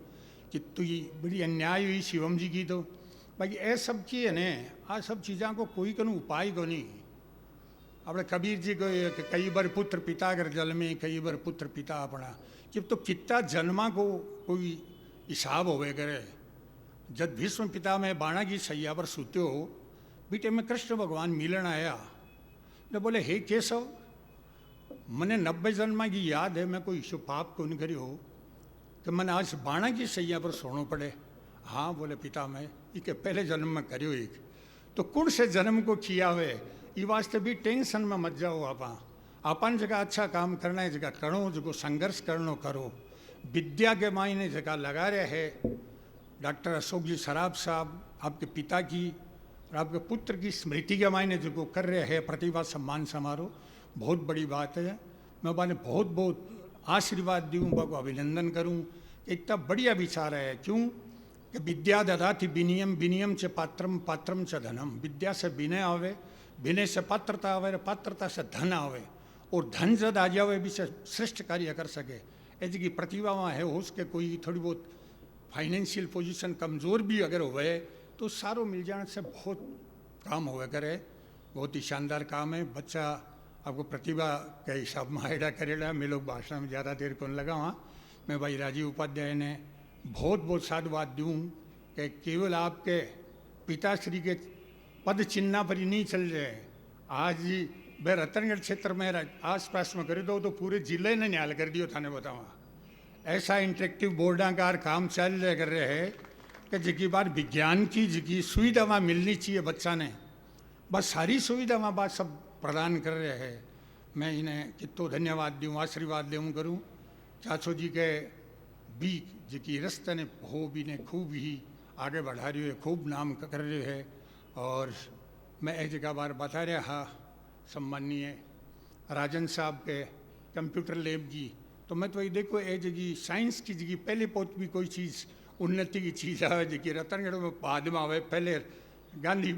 कि तो ये बड़ी अन्याय हुई शिवम जी की। तो बाकी ऐ सब की है ने आ सब चीज़ों को कोई कनु उपाय को नहीं। अपने कबीर जी को कई बार पुत्र पिता अगर जल में कई बार पुत्र पिता अपना जब तो कितना जन्मा को कोई हिसाब होवे करे। जब भीष्म पिता में बाणा की सैया पर सूते हो बेटे में कृष्ण भगवान मिलन आया तो बोले हे केशव मैंने 90 जन्मा की याद है, मैं कोई ईशो पाप को नहीं करी हो कि मैंने आज बाणा की सैया पर सोना पड़े। हाँ बोले पिता मैं ये पहले जन्म में करियो एक तो कौन से जन्म को किया हुए ये वास्ते भी टेंशन में मत जाओ। अपन जगह अच्छा काम करना है जगह करो, जो संघर्ष करनो करो। विद्या के मायने जगह लगा रहे है डॉक्टर अशोक जी सराफ साहब आपके पिता की और आपके पुत्र की स्मृति के मायने जो कर रहे हैं प्रतिभा सम्मान समारोह बहुत बड़ी बात है। मैं बाने बहुत बहुत आशीर्वाद दूँ, बाको अभिनंदन करूँ। इतना बढ़िया विचार है। क्यों कि विद्या ददाति विनियम विनियम च पात्रम पात्रम च धनम। विद्या से विनय आवे, विनय से पात्रता आवे, पात्रता से धन आवे और धन जद आ जावे भी से श्रेष्ठ कार्य कर सके। ऐसी की प्रतिभा वहाँ है हो उसके कोई थोड़ी बहुत फाइनेंशियल पोजीशन कमज़ोर भी अगर होवे तो सारो मिल जाने से बहुत काम होवे करे। बहुत ही शानदार काम है। बच्चा आपको प्रतिभा के हिसाब में आइडा करेला। मैं लोग भाषण में ज़्यादा देर कौन लगा वहाँ। मैं भाई राजीव उपाध्याय ने बहुत बहुत साधुवाद दूँ कि केवल आपके पिताश्री के पद चिन्ह पर ही नहीं चल रहे। आज ही वह रतनगढ़ क्षेत्र में आसपास में कर दो तो पूरे जिले ने न्याल कर दियो थाने बतावा। ऐसा इंटरेक्टिव बोर्डाकार काम चल रहे कर रहे हैं कि जिकी बार विज्ञान की जिकी सुविधा वहाँ मिलनी चाहिए बच्चा ने बस सारी सुविधा वहाँ बात सब प्रदान कर रहे हैं। मैं इन्हें कितो धन्यवाद दूँ, आशीर्वाद दूँ करूँ। चाचो जी के भी जिकी रस्ते ने हो भी ने खूब ही आगे बढ़ा रही है, खूब नाम कर रहे हैं। और मैं एक जगह बार बता रहा हाँ सम्माननीय राजन साहब के कंप्यूटर लैब की तो मैं तो ये देखो ए जगह साइंस की जगह पहले बहुत भी कोई चीज़ उन्नति की चीज़ आवे जगह रतनगढ़ में बाद में आवे पहले गांधी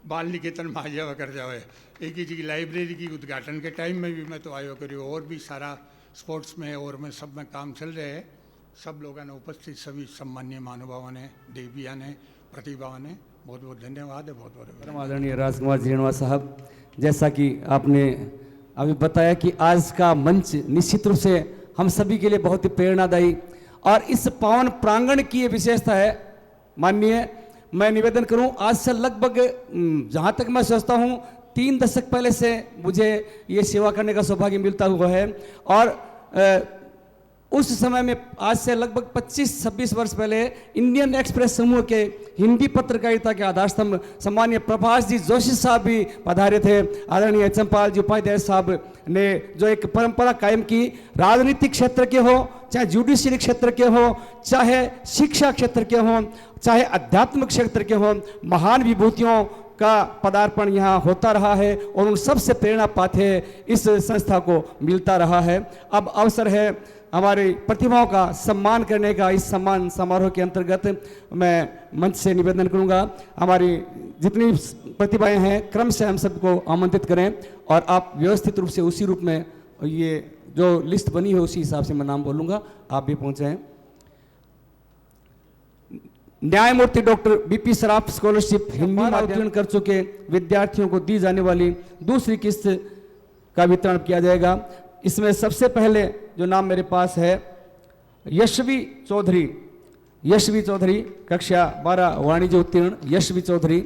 बाल निकेतन में आ जावा कर जावे। एक ही जगह लाइब्रेरी की उद्घाटन के टाइम में भी मैं तो आयो करियो और भी सारा स्पोर्ट्स में और में सब में काम चल रहे हैं। सब लोगों ने उपस्थित सभी सम्मान्य महानुभावों ने देविया ने प्रतिभाओं ने बहुत बहुत धन्यवाद है। बहुत बहुत आदरणीय राजकुमार जीणवा साहब, जैसा कि आपने अभी बताया कि आज का मंच निश्चित रूप से हम सभी के लिए बहुत ही प्रेरणादायी और इस पावन प्रांगण की ये विशेषता है। माननीय मैं निवेदन करूं आज से लगभग जहां तक मैं सोचता हूं 3 दशक पहले से मुझे ये सेवा करने का सौभाग्य मिलता हुआ है और उस समय में आज से लगभग 25-26 वर्ष पहले इंडियन एक्सप्रेस समूह के हिंदी पत्रकारिता के आधार स्तंभ सम्मानीय प्रभाष जी जोशी साहब भी पधारे थे। आदरणीय चंपाल जी उपाध्याय साहब ने जो एक परंपरा कायम की, राजनीतिक क्षेत्र के हो चाहे जुडिशियरी क्षेत्र के हो चाहे शिक्षा क्षेत्र के हो चाहे आध्यात्मिक क्षेत्र के हो, महान विभूतियों का पदार्पण यहाँ होता रहा है और उन सबसे प्रेरणा पाते इस संस्था को मिलता रहा है। अब अवसर है हमारी प्रतिभाओं का सम्मान करने का। इस सम्मान समारोह के अंतर्गत मैं मंच से निवेदन करूंगा हमारी जितनी प्रतिभाएं हैं क्रम से हम सबको आमंत्रित करें और आप व्यवस्थित रूप से उसी रूप में ये जो लिस्ट बनी है उसी हिसाब से मैं नाम बोलूँगा, आप भी पहुँचे हैं। न्यायमूर्ति doctor BP Saraf scholarship Hindi में उत्तीर्ण कर चुके विद्यार्थियों को दी जाने वाली दूसरी किस्त का वितरण किया जाएगा। इसमें सबसे पहले जो नाम मेरे पास है यशवी चौधरी कक्षा 12 वाणिज्य उत्तीर्ण यशवी चौधरी।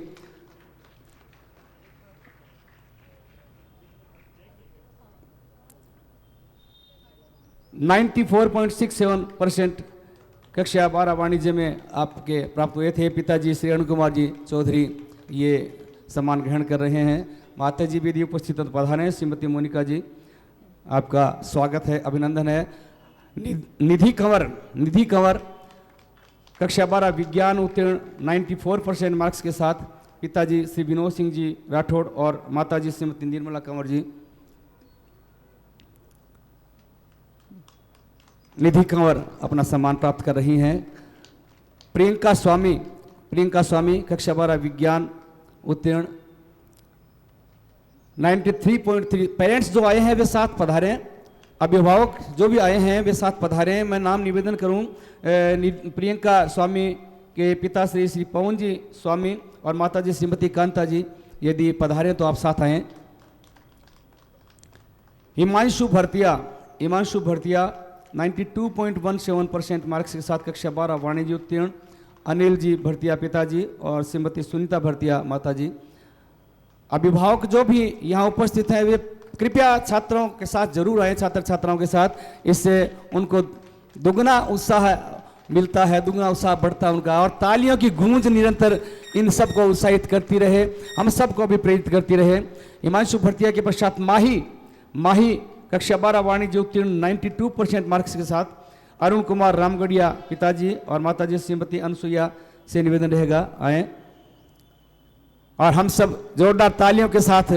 (94.67% कक्षा 12 वाणिज्य में आपके प्राप्त हुए थे। पिताजी श्री अरुण कुमार जी चौधरी ये सम्मान ग्रहण कर रहे हैं। माता जी भी यदि उपस्थित पधारे। श्रीमती मोनिका जी आपका स्वागत है, अभिनंदन है। निधि कंवर कक्षा 12 विज्ञान उत्तीर्ण 94% मार्क्स के साथ पिताजी श्री विनोद सिंह जी राठौड़ और माताजी श्रीमती निर्मला कंवर जी। निधि कंवर अपना सम्मान प्राप्त कर रही हैं। प्रियंका स्वामी कक्षा 12 विज्ञान उत्तीर्ण 93.3। पेरेंट्स जो आए हैं वे साथ पधारें, अभिभावक जो भी आए हैं वे साथ पधारें। मैं नाम निवेदन करूं प्रियंका स्वामी के पिता श्री पवन जी स्वामी और माता जी श्रीमती कांता जी, यदि पधारें तो आप साथ आएँ। हिमांशु भरतिया 92.17% मार्क्स के साथ कक्षा 12 वाणिज्य उत्तीर्ण। अनिल जी भरतिया पिताजी और श्रीमती सुनीता भरतिया माताजी। अभिभावक जो भी यहाँ उपस्थित हैं वे कृपया छात्रों के साथ जरूर आए, छात्र छात्राओं के साथ। इससे उनको दुगना उत्साह मिलता है, दुगना उत्साह बढ़ता है उनका, और तालियों की गूंज निरंतर इन सबको उत्साहित करती रहे, हम सबको भी प्रेरित करती रहे। हिमांशु भरतिया के पश्चात माही कक्षा 12 वाणिज्य उत्तीर्ण 92% मार्क्स के साथ। अरुण कुमार रामगढ़िया पिताजी और माताजी श्रीमती अनसुईया से निवेदन रहेगा आए, और हम सब जोरदार तालियों के साथ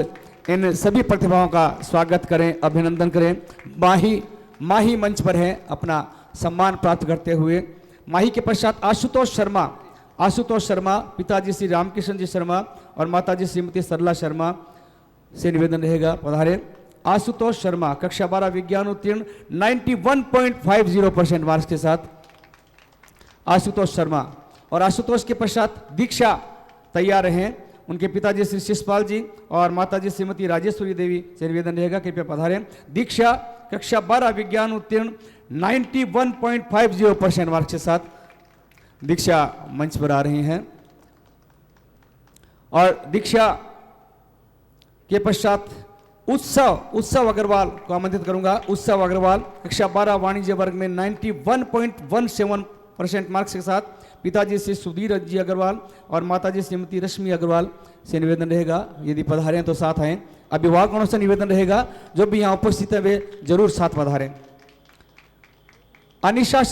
इन सभी प्रतिभाओं का स्वागत करें, अभिनंदन करें। माही मंच पर है अपना सम्मान प्राप्त करते हुए। माही के पश्चात आशुतोष शर्मा पिताजी श्री रामकृष्ण जी शर्मा और माताजी श्रीमती सरला शर्मा से निवेदन रहेगा पधारे। आशुतोष शर्मा कक्षा 12 विज्ञान उत्तीर्ण 91.50% मार्क्स के साथ आशुतोष शर्मा। और आशुतोष के पश्चात दीक्षा तैयार हैं, उनके पिताजी श्री शिषपाल जी और माताजी श्रीमती राजेश्वरी देवी से निवेदन रहेगा कृपया पधारें। दीक्षा कक्षा 12 विज्ञान उत्तीर्ण 91.50% मार्क्स के साथ दीक्षा मंच पर आ रही हैं। और दीक्षा के पश्चात उत्सव अग्रवाल को आमंत्रित करूंगा। उत्सव अग्रवाल कक्षा 12 वाणिज्य वर्ग में 91.17% मार्क्स के साथ पिताजी श्री सुधीर जी अग्रवाल और माताजी श्रीमती रश्मि अग्रवाल से निवेदन रहेगा, यदि पधारें तो साथ आएं। अभिभावकों से निवेदन रहेगा जो भी यहाँ उपस्थित है वे जरूर साथ पधारें। अनिशा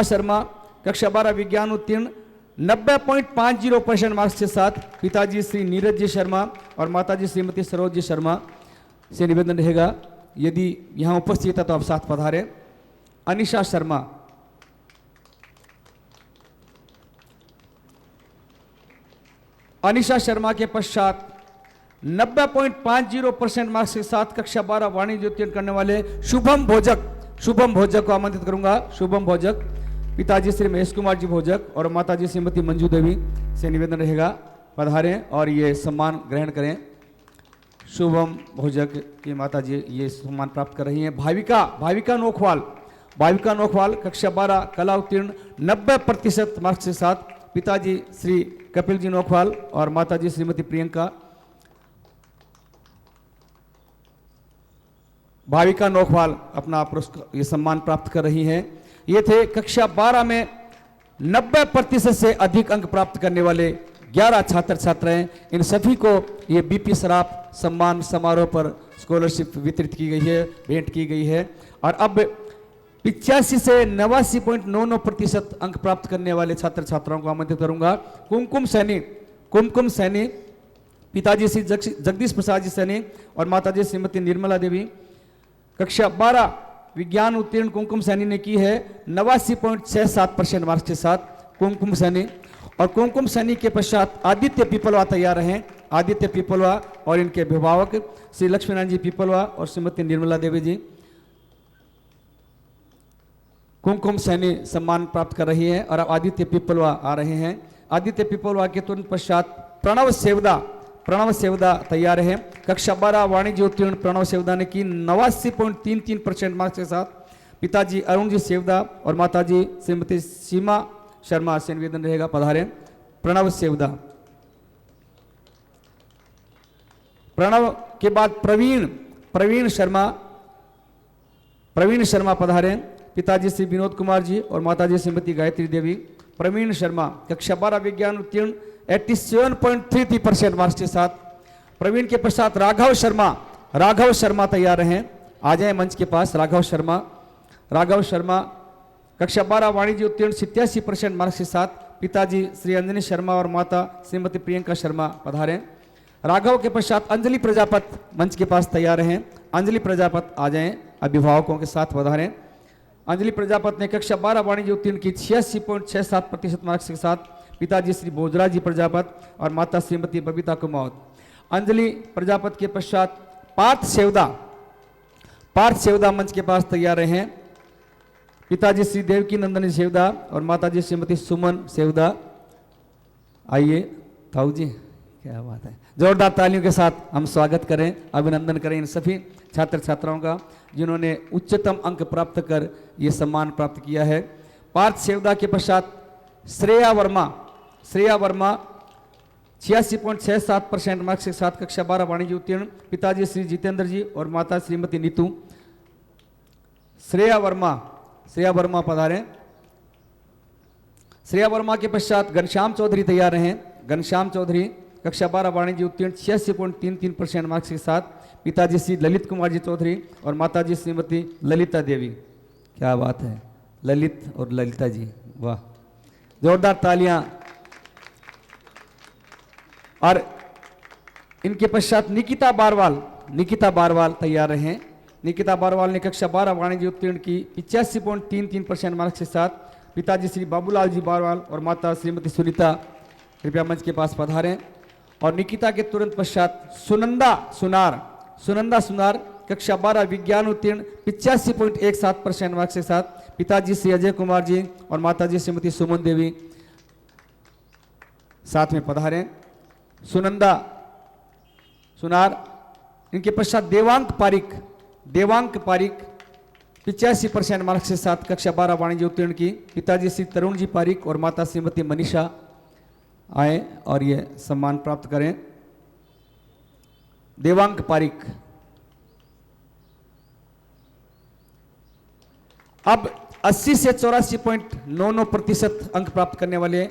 शर्मा कक्षा 12 विज्ञान उत्तीर्ण 90.50% मार्क्स के साथ पिताजी श्री नीरज जी शर्मा और माताजी श्रीमती सरोज जी शर्मा से निवेदन रहेगा, यदि यहाँ उपस्थित है तो आप साथ पधारें। अनिशा शर्मा के पश्चात 90.50% मार्क्स के साथ कक्षा 12 वाणिज्य उत्तीर्ण करने वाले शुभम भोजक को आमंत्रित करूंगा। शुभम भोजक पिताजी श्री महेश कुमार जी भोजक और माताजी श्रीमती मंजू देवी से निवेदन रहेगा पधारें और ये सम्मान ग्रहण करें। शुभम भोजक की माताजी ये सम्मान प्राप्त कर रही हैं। भाविका नोखवाल कक्षा 12 कला उत्तीर्ण 90% मार्क्स के साथ पिताजी श्री कपिल जी नोखवाल और माताजी श्रीमती प्रियंका। भाविका नोखवाल अपना पुरस्कार ये सम्मान प्राप्त कर रही हैं। ये थे कक्षा 12 में 90% से अधिक अंक प्राप्त करने वाले 11 छात्र छात्राएं। इन सभी को ये बीपी सराफ सम्मान समारोह पर स्कॉलरशिप वितरित की गई है, भेंट की गई है। और अब 85 से 89.99% अंक प्राप्त करने वाले छात्र छात्राओं को आमंत्रित करूंगा। कुमकुम सैनी पिताजी श्री जगदीश प्रसाद जी सैनी और माताजी श्रीमती निर्मला देवी। कक्षा 12 विज्ञान उत्तीर्ण कुमकुम सैनी ने की है 89.67% मार्क्स के साथ कुमकुम सैनी। और कुमकुम सैनी के पश्चात आदित्य पीपलवा तैयार हैं। आदित्य पीपलवा और इनके अभिभावक श्री लक्ष्मीनारायण जी पीपलवा और श्रीमती निर्मला देवी जी। कुमकुम सैनी सम्मान प्राप्त कर रही है। और अब आदित्य पिपलवा आ रहे हैं। आदित्य पिपलवा के तुरंत पश्चात प्रणव सेवदा तैयार है। कक्षा 12 वाणिज्य उत्तीर्ण प्रणव सेवदा ने की 89.33% मार्क्स के साथ। पिताजी अरुण जी सेवदा और माताजी श्रीमती सीमा शर्मा से निवेदन रहेगा, पधारें। प्रणव सेवदा। प्रणव के बाद प्रवीण शर्मा पधारें। पिताजी श्री विनोद कुमार जी और माताजी श्रीमती गायत्री देवी। प्रवीण शर्मा कक्षा 12 विज्ञान उत्तीर्ण 87.33% मार्क्स के साथ। प्रवीण के पश्चात राघव शर्मा तैयार हैं, आ जाए मंच के पास। राघव शर्मा कक्षा 12 वाणिज्य उत्तीर्ण 87% मार्क्स के साथ। पिताजी श्री अंजनी शर्मा और माता श्रीमती प्रियंका शर्मा पधारें। राघव के पश्चात अंजलि प्रजापत मंच के पास तैयार हैं। अंजलि प्रजापत आ जाएं, अभिभावकों के साथ पधारें। अंजलि प्रजापत ने कक्षा 12 वाणिज्य उत्तीर्ण की 86.67% मार्क्स के साथ। पिताजी श्री भोजराज जी प्रजापत और माता श्रीमती बबीता कुमार। अंजलि प्रजापत के पश्चात पार्थ सेवदा मंच के पास तैयार हैं। पिताजी श्री देवकी नंदनी सेवदा और माताजी श्रीमती सुमन सेवदा। आइए ताऊ जी, क्या बात है। जोरदार तालियों के साथ हम स्वागत करें, अभिनंदन करें इन सभी छात्र छात्राओं का जिन्होंने उच्चतम अंक प्राप्त कर ये सम्मान प्राप्त किया है। पार्थ सेवदा के पश्चात श्रेया वर्मा 86.67% मार्क्स के साथ कक्षा 12 वाणिज्य उत्तीर्ण। पिताजी श्री जितेंद्र जी और माता श्रीमती नीतू। श्रेया वर्मा पधारें। श्रेया वर्मा के पश्चात घनश्याम चौधरी तैयार हैं। घनश्याम चौधरी कक्षा 12 वाणिज्य उत्तीर्ण 86.33% मार्क्स के साथ। पिताजी श्री ललित कुमार जी चौधरी और माताजी श्रीमती ललिता देवी। क्या बात है, ललित और ललिता जी, वाह, जोरदार तालियां। और इनके पश्चात निकिता बारवाल तैयार हैं। निकिता बारवाल ने कक्षा 12 वाणिज्य उत्तीर्ण की 85.33% मार्क्स के साथ। पिताजी श्री बाबूलाल जी बारवाल और माता श्रीमती सुनीता कृपया मंच के पास पधारें। और निकिता के तुरंत पश्चात सुनंदा सुनार कक्षा 12 विज्ञान उत्तीर्ण 85.17% मार्क्स के साथ। पिताजी श्री अजय कुमार जी और माताजी श्रीमती सुमन देवी साथ में पधारें। सुनार। इनके पश्चात देवांक पारिक 85% मार्क्स के साथ कक्षा 12 वाणिज्य उत्तीर्ण की। पिताजी श्री तरुण जी पारिक और माता श्रीमती मनीषा आए और ये सम्मान प्राप्त करें। देवांक पारिक। अब 80 से 84.99% अंक प्राप्त करने वाले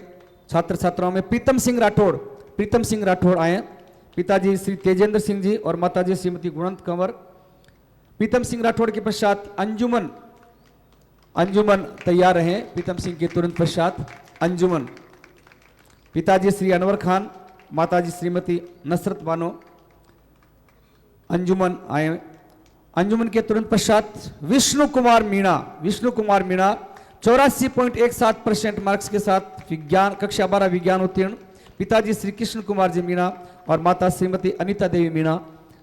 छात्र छात्राओं में प्रीतम सिंह राठौड़ आए। पिताजी श्री तेजेंद्र सिंह जी और माताजी श्रीमती गुणवंत कंवर। प्रीतम सिंह राठौड़ के पश्चात अंजुमन तैयार हैं। प्रीतम सिंह के तुरंत पश्चात अंजुमन। पिताजी श्री अनवर खान, माताजी श्रीमती नसरत बानो। अंजुमन आए। अंजुमन के तुरंत पश्चात विष्णु कुमार मीणा 84.17% मार्क्स के साथ कक्षा 12 विज्ञान उत्तीर्ण। पिताजी श्री कृष्ण कुमार जी मीणा और माता श्रीमती अनीता देवी मीणा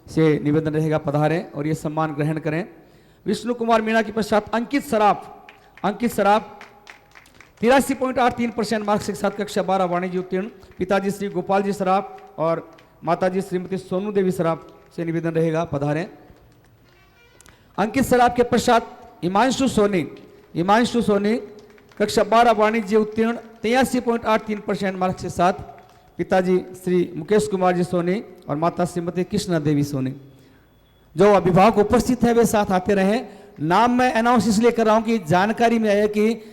से निवेदन रहेगा, पधारें और ये सम्मान ग्रहण करें। विष्णु कुमार मीणा के पश्चात अंकित सराफ 83.83% मार्क्स के साथ कक्षा 12 वाणिज्य उत्तीर्ण। पिताजी श्री गोपाल जी सराफ और माताजी श्रीमती सोनू देवी सराफ से निवेदन रहेगा, पधारें। अंकित सराफ के पश्चात हिमांशु सोनी कक्षा 12 वाणिज्य उत्तीर्ण 83.83% मार्क्स के साथ। पिताजी श्री मुकेश कुमार जी सोनी और माता श्रीमती कृष्णा देवी सोनी। जो अभिभावक उपस्थित है वे साथ आते रहे। नाम मैं अनाउंस इसलिए कर रहा हूं कि जानकारी में आया कि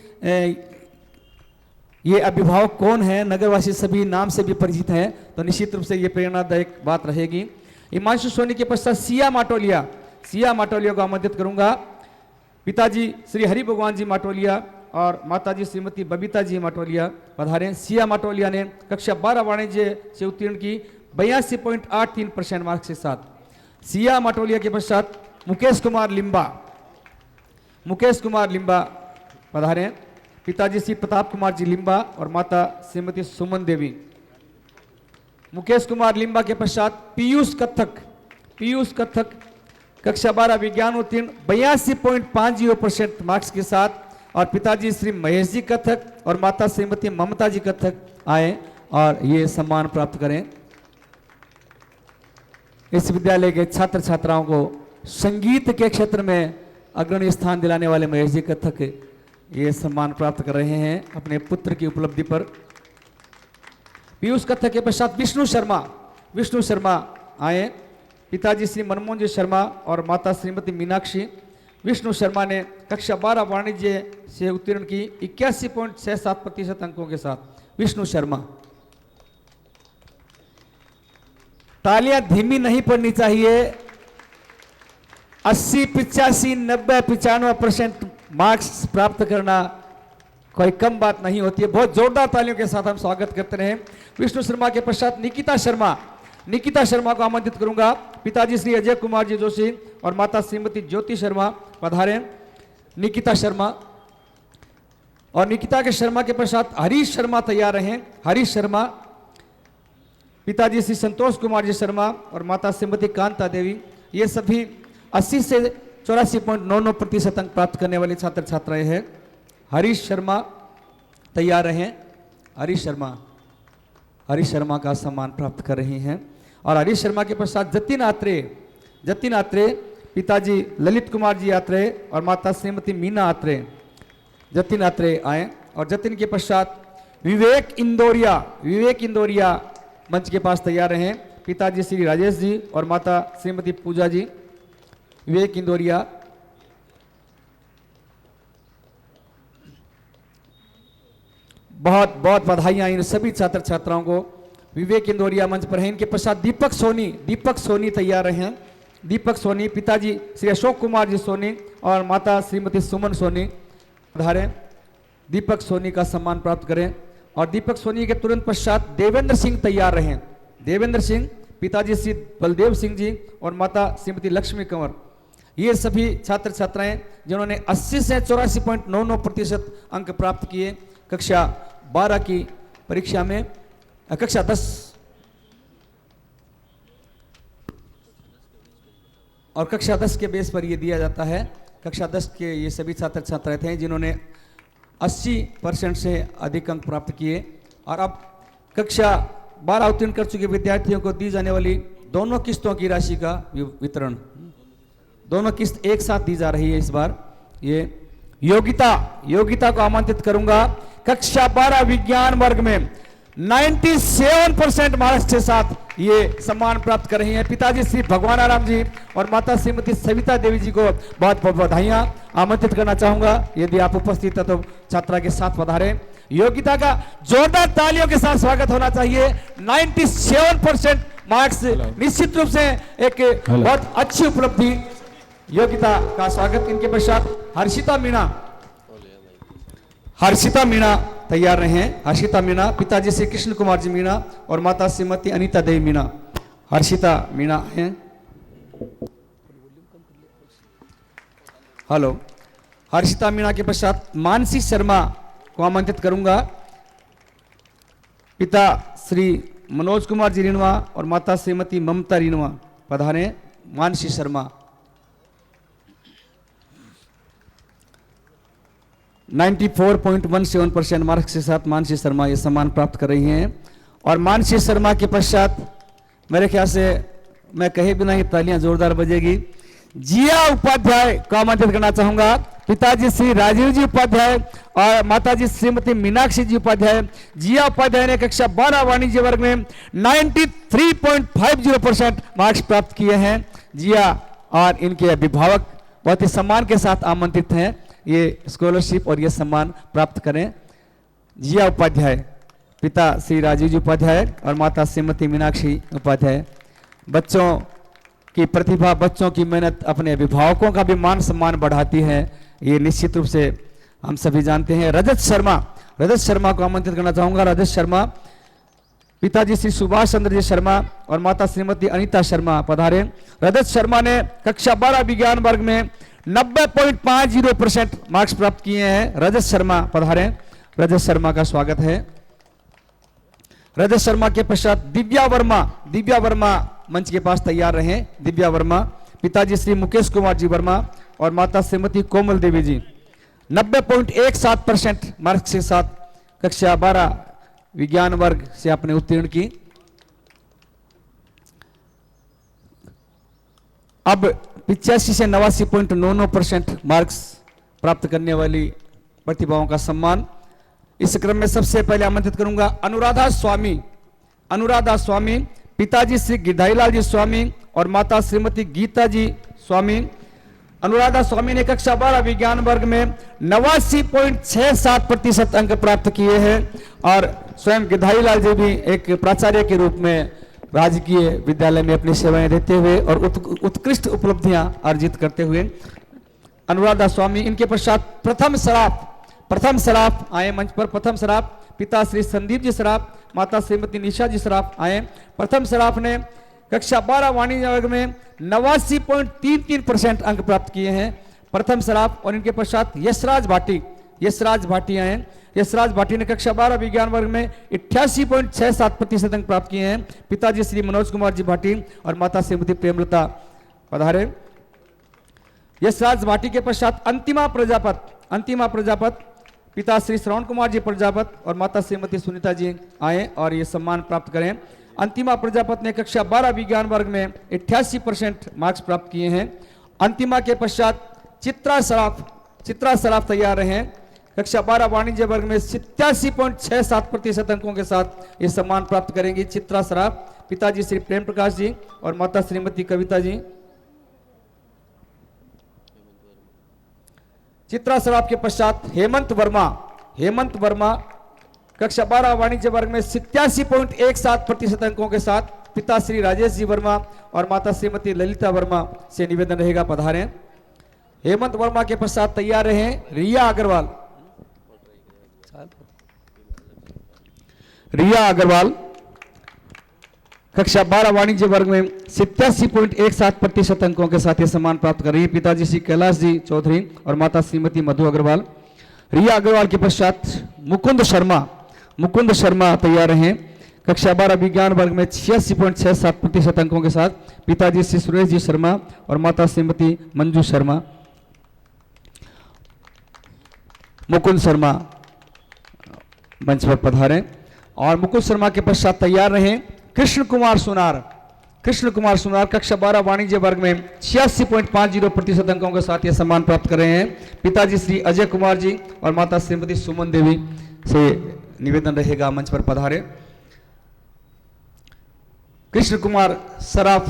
ये अभिभावक कौन है, नगरवासी सभी नाम से भी परिचित हैं, तो निश्चित रूप से ये प्रेरणादायक बात रहेगी। हिमांशु सोनी के पश्चात सिया माटोलिया को आमंत्रित करूंगा। पिताजी श्री हरि भगवान जी माटोलिया और माताजी श्रीमती बबीता जी माटोलिया पधारें। सिया माटोलिया ने कक्षा 12 वाणिज्य से उत्तीर्ण की 82.83% मार्क्स के साथ। सिया माटोलिया के पश्चात मुकेश कुमार लिम्बा पधारें। पिताजी श्री प्रताप कुमार जी लिम्बा और माता श्रीमती सुमन देवी। मुकेश कुमार लिम्बा के पश्चात पीयूष कत्थक कक्षा 12 विज्ञान उत्तीर्ण 82.50% मार्क्स के साथ। और पिताजी श्री महेश जी कथक और माता श्रीमती ममता जी कथक आए और ये सम्मान प्राप्त करें। इस विद्यालय के छात्र छात्राओं को संगीत के क्षेत्र में अग्रणी स्थान दिलाने वाले महेश जी कथक ये सम्मान प्राप्त कर रहे हैं अपने पुत्र की उपलब्धि पर। पीयूष कथक के पश्चात विष्णु शर्मा आए। पिताजी श्री मनमोहन जी शर्मा और माता श्रीमती मीनाक्षी। विष्णु शर्मा ने कक्षा 12 वाणिज्य से उत्तीर्ण की 81.67% अंकों के साथ। विष्णु शर्मा, तालियां धीमी नहीं पड़नी चाहिए। 80, 85, 90, 95% मार्क्स प्राप्त करना कोई कम बात नहीं होती है। बहुत जोरदार तालियों के साथ हम स्वागत करते रहे। विष्णु शर्मा के पश्चात निकिता शर्मा को आमंत्रित करूंगा। पिताजी श्री अजय कुमार जी जोशी और माता श्रीमती ज्योति शर्मा पधारें। निकिता शर्मा और निकिता के शर्मा के पश्चात हरीश शर्मा तैयार रहें। हरीश शर्मा, पिताजी श्री संतोष कुमार जी शर्मा और माता श्रीमती कांता देवी, ये सभी 80 से 84.99% अंक प्राप्त करने वाले छात्र छात्राएं हैं। हरीश शर्मा तैयार रहें। हरीश शर्मा का सम्मान प्राप्त कर रही हैं। और हरीश शर्मा के पश्चात जतिन आत्रेय, पिताजी ललित कुमार जी आत्रेय और माता श्रीमती मीना आत्रेय। जतिन आत्रेय आए। और जतिन के पश्चात विवेक इंदौरिया मंच के पास तैयार रहें। पिताजी श्री राजेश जी और माता श्रीमती पूजा जी। विवेक इंदौरिया, बहुत बहुत बधाइयां इन सभी छात्र छात्राओं को। विवेक इंदौरिया मंच पर हैं। इनके पश्चात दीपक सोनी तैयार हैं। दीपक सोनी, पिताजी श्री अशोक कुमार जी सोनी और माता श्रीमती सुमन सोनी पधारें। दीपक सोनी का सम्मान प्राप्त करें। और दीपक सोनी के तुरंत पश्चात देवेंद्र सिंह तैयार रहें। देवेंद्र सिंह, पिताजी श्री बलदेव सिंह जी और माता श्रीमती लक्ष्मी कंवर, ये सभी छात्र छात्राएं जिन्होंने 80 से 84.99% अंक प्राप्त किए कक्षा 12 की परीक्षा में। कक्षा 10 और कक्षा 10 के बेस पर ये दिया जाता है। कक्षा 10 के ये सभी छात्र छात्राएं थे जिन्होंने 80% से अधिक अंक प्राप्त किए। और अब कक्षा 12 उत्तीर्ण कर चुके विद्यार्थियों को दी जाने वाली दोनों किस्तों की राशि का वितरण, दोनों किस्त एक साथ दी जा रही है इस बार। ये योगिता को आमंत्रित करूंगा। कक्षा 12 विज्ञान वर्ग में 97% मार्क्स के साथ ये सम्मान प्राप्त कर रही हैं। पिताजी श्री भगवानाराम जी और माता श्रीमती सविता देवी जी को बहुत बहुत बधाइयां आमंत्रित करना चाहूंगा। यदि आप उपस्थित हैं तो छात्रा के साथ पधारें। योगिता का जोरदार तालियों के साथ स्वागत होना चाहिए। 97% मार्क्स निश्चित रूप से एक बहुत अच्छी उपलब्धि। योगिता का स्वागत। इनके पश्चात हर्षिता मीणा तैयार रहे। हर्षिता मीणा, पिताजी श्री कृष्ण कुमार जी मीणा और माता श्रीमती अनीता देवी मीणा। हर्षिता मीणा हैं। हेलो। हर्षिता मीणा के पश्चात मानसी शर्मा को आमंत्रित करूंगा। पिता श्री मनोज कुमार जी रिनवा और माता श्रीमती ममता रिनवा पधारें। मानसी शर्मा 94.17% मार्क्स के साथ मानसी शर्मा ये सम्मान प्राप्त कर रही हैं। और मानसी शर्मा के पश्चात मेरे ख्याल से मैं कहे बिना ही तालियां जोरदार बजेगी। जिया उपाध्याय को आमंत्रित करना चाहूंगा। पिताजी श्री राजीव जी उपाध्याय और माताजी श्रीमती मीनाक्षी जी उपाध्याय। जिया उपाध्याय ने कक्षा 12 वाणिज्य वर्ग में 93.50% मार्क्स प्राप्त किए हैं। जिया और इनके अभिभावक बहुत ही सम्मान के साथ आमंत्रित हैं ये स्कॉलरशिप और ये सम्मान प्राप्त करें। जिया उपाध्याय, पिता श्री राजीव जी उपाध्याय और माता श्रीमती मीनाक्षी उपाध्याय। बच्चों की प्रतिभा, बच्चों की मेहनत अपने अभिभावकों का भी मान सम्मान बढ़ाती है, ये निश्चित रूप से हम सभी जानते हैं। रजत शर्मा को आमंत्रित करना चाहूंगा। रजत शर्मा, पिताजी श्री सुभाष चंद्र जी शर्मा और माता श्रीमती अनीता शर्मा पधारे। रजत शर्मा ने कक्षा 12 विज्ञान वर्ग में 90.50% मार्क्स प्राप्त किए हैं। रजत शर्मा पधारे। रजत शर्मा का स्वागत है। रजत शर्मा के पश्चात दिव्या वर्मा मंच के पास तैयार रहे। दिव्या वर्मा, पिताजी श्री मुकेश कुमार जी वर्मा और माता श्रीमती कोमल देवी जी। 90.17% मार्क्स के साथ कक्षा 12 विज्ञान वर्ग से आपने उत्तीर्ण की। अब 85 से 89.99% मार्क्स प्राप्त करने वाली प्रतिभाओं का सम्मान। इस क्रम में सबसे पहले आमंत्रित करूंगा अनुराधा स्वामी, पिताजी श्री गिरधारीलाल जी स्वामी और माता श्रीमती गीता जी स्वामी। अनुराधा स्वामी ने कक्षा 12 विज्ञान वर्ग में 89.67% अंक प्राप्त किए हैं और स्वयं गिरधारीलाल जी भी एक प्राचार्य के रूप में राजकीय विद्यालय में अपनी सेवाएं देते हुए और उत्कृष्ट उपलब्धियां अर्जित करते हुए अनुराधा स्वामी। इनके पश्चात प्रथम सराफ आए मंच पर। प्रथम सराफ पिता श्री संदीप जी सराफ, माता श्रीमती निशा जी सराफ आए। प्रथम सराफ ने कक्षा 12 वाणिज्य वर्ग में 89.33% अंक प्राप्त किए हैं प्रथम सराफ। और इनके पश्चात यशराज भाटी आए। यशराज भाटी ने कक्षा 12 विज्ञान वर्ग में 88.67% अंक प्राप्त किए हैं। पिताजी श्री मनोज कुमार जी भाटी और माता श्रीमती प्रेमलता पधारे। यशराज भाटी के पश्चात अंतिमा प्रजापत पिता श्री श्रवण कुमार जी प्रजापत और माता श्रीमती सुनीता जी आए और ये सम्मान प्राप्त करें। अंतिमा प्रजापत ने कक्षा 12 विज्ञान वर्ग में 88% मार्क्स प्राप्त किए हैं। अंतिमा के पश्चात चित्रा सराफ तैयार रहे। कक्षा 12 वाणिज्य वर्ग में 87.67% अंकों के साथ ये सम्मान प्राप्त करेंगी चित्रा सराफ। पिताजी श्री प्रेम प्रकाश जी और माता श्रीमती कविता जी। चित्रा सराफ के पश्चात हेमंत वर्मा कक्षा 12 वाणिज्य वर्ग में 87.17% अंकों के साथ पिता श्री राजेश जी वर्मा और माता श्रीमती ललिता वर्मा से निवेदन रहेगा पधारें। हेमंत वर्मा के पश्चात तैयार रहे रिया अग्रवाल कक्षा 12 वाणिज्य वर्ग में 87.17% अंकों के साथ ये सम्मान प्राप्त कर रही है पिताजी श्री कैलाश जी चौधरी और माता श्रीमती मधु अग्रवाल। रिया अग्रवाल के पश्चात मुकुंद शर्मा तैयार हैं कक्षा 12 विज्ञान वर्ग में 86.67% अंकों के साथ पिताजी श्री सुरेश जी शर्मा और माता श्रीमती मंजू शर्मा। मुकुंद शर्मा मंच पर पधारें। और मुकुंद शर्मा के पश्चात तैयार रहे कृष्ण कुमार सुनार कक्षा 12 वाणिज्य वर्ग में 86.50% अंकों के साथ यह सम्मान प्राप्त कर रहे हैं। पिताजी श्री अजय कुमार जी और माता श्रीमती सुमन देवी से निवेदन रहेगा मंच पर पधारे। कृष्ण कुमार सराफ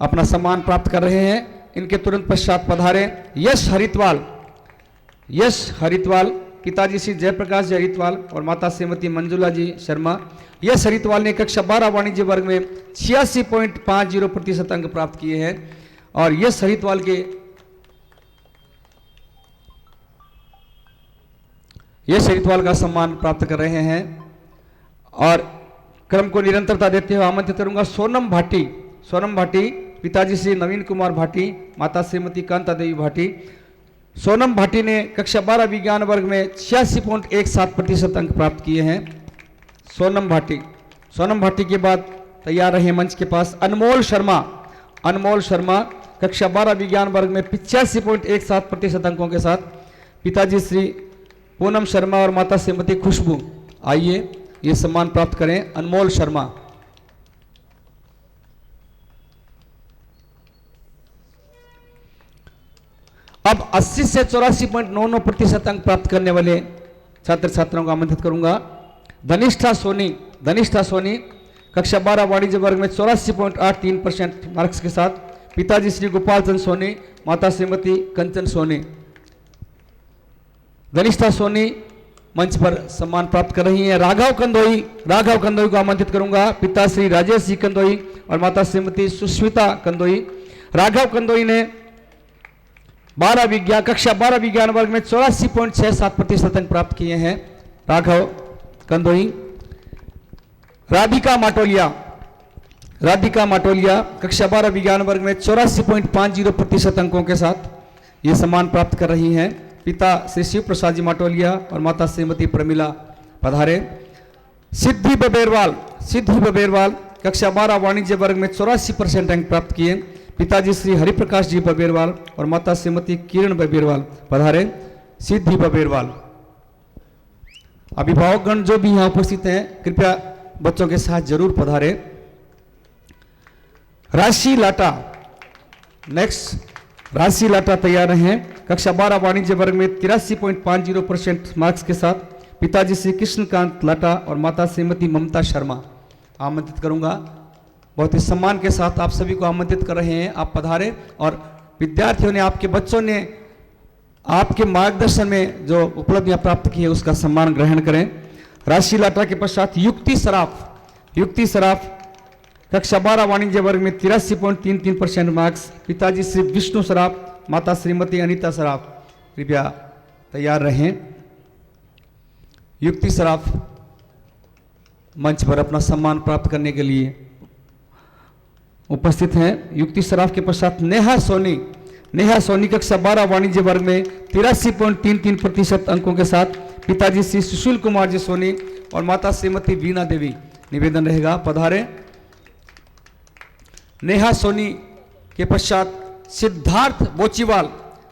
अपना सम्मान प्राप्त कर रहे हैं। इनके तुरंत पश्चात पधारे यश हरिद्वाल पिताजी श्री जयप्रकाश जी हरिद्वाल और माता श्रीमती मंजुला जी शर्मा। यश हरिद्वाल ने कक्षा 12 वाणिज्य वर्ग में 86.50% अंक प्राप्त किए हैं और यश हरिद्वाल का सम्मान प्राप्त कर रहे हैं। और क्रम को निरंतरता देते हुए आमंत्रित करूंगा सोनम भाटी पिताजी श्री नवीन कुमार भाटी, माता श्रीमती कांता देवी भाटी। सोनम भाटी ने कक्षा 12 विज्ञान वर्ग में 86.17% अंक प्राप्त किए हैं। सोनम भाटी के बाद तैयार रहे मंच के पास अनमोल शर्मा कक्षा 12 विज्ञान वर्ग में 85.17% अंकों के साथ पिताजी श्री पूनम शर्मा और माता श्रीमती खुशबू। आइए ये सम्मान प्राप्त करें अनमोल शर्मा। अब 80 से 84.99% अंक प्राप्त करने वाले छात्र छात्राओं को आमंत्रित करूंगा। धनिष्ठा सोनी कक्षा 12 वाणिज्य वर्ग में 84.83% मार्क्स के साथ पिताजी श्री गोपाल चंद सोनी, माता श्रीमती कंचन सोनी। धनिष्ठा सोनी मंच पर सम्मान प्राप्त कर रही हैं। राघव कंदोई को आमंत्रित करूंगा। पिता श्री राजेश जी कंदोई और माता श्रीमती सुस्मिता कंदोई। राघव कंदोई ने कक्षा 12 विज्ञान वर्ग में 84.67% अंक प्राप्त किए हैं। राघव कंदोई। राधिका माटोलिया कक्षा 12 विज्ञान वर्ग में 84.50% अंकों के साथ ये सम्मान प्राप्त कर रही हैं। पिता श्री शिव प्रसाद जी माटोलिया और माता श्रीमती प्रमिला पधारे। सिद्धि बबेरवाल कक्षा 12 वाणिज्य वर्ग में 84% अंक प्राप्त किए। पिताजी श्री हरिप्रकाश जी बबेरवाल और माता श्रीमती किरण बबेरवाल पधारे। सिद्धि बबेरवाल। अभिभावकगण जो भी यहाँ उपस्थित हैं कृपया बच्चों के साथ जरूर पधारे। राशि लाटा, नेक्स्ट राशि लाटा तैयार हैं। कक्षा 12 वाणिज्य वर्ग में 83.50% मार्क्स के साथ पिताजी श्री कृष्णकांत लाटा और माता श्रीमती ममता शर्मा। आमंत्रित करूंगा, बहुत ही सम्मान के साथ आप सभी को आमंत्रित कर रहे हैं, आप पधारे और विद्यार्थियों ने, आपके बच्चों ने आपके मार्गदर्शन में जो उपलब्धियां प्राप्त की है उसका सम्मान ग्रहण करें। राशि लाटा के पश्चात युक्ति सराफ। युक्ति सराफ कक्षा 12 वाणिज्य वर्ग में 83.33% मार्क्स, पिताजी श्री विष्णु सराफ, माता श्रीमती अनीता सराफ। कृपया तैयार रहें। युक्ति सराफ मंच पर अपना सम्मान प्राप्त करने के लिए उपस्थित हैं। युक्ति सराफ के पश्चात नेहा सोनी। नेहा सोनी कक्षा 12 वाणिज्य वर्ग में 83.33% अंकों के साथ पिताजी श्री सुशील कुमार जी सोनी और माता श्रीमती वीणा देवी। निवेदन रहेगा, पधारे। नेहा सोनी के पश्चात सिद्धार्थ बोचीवाल।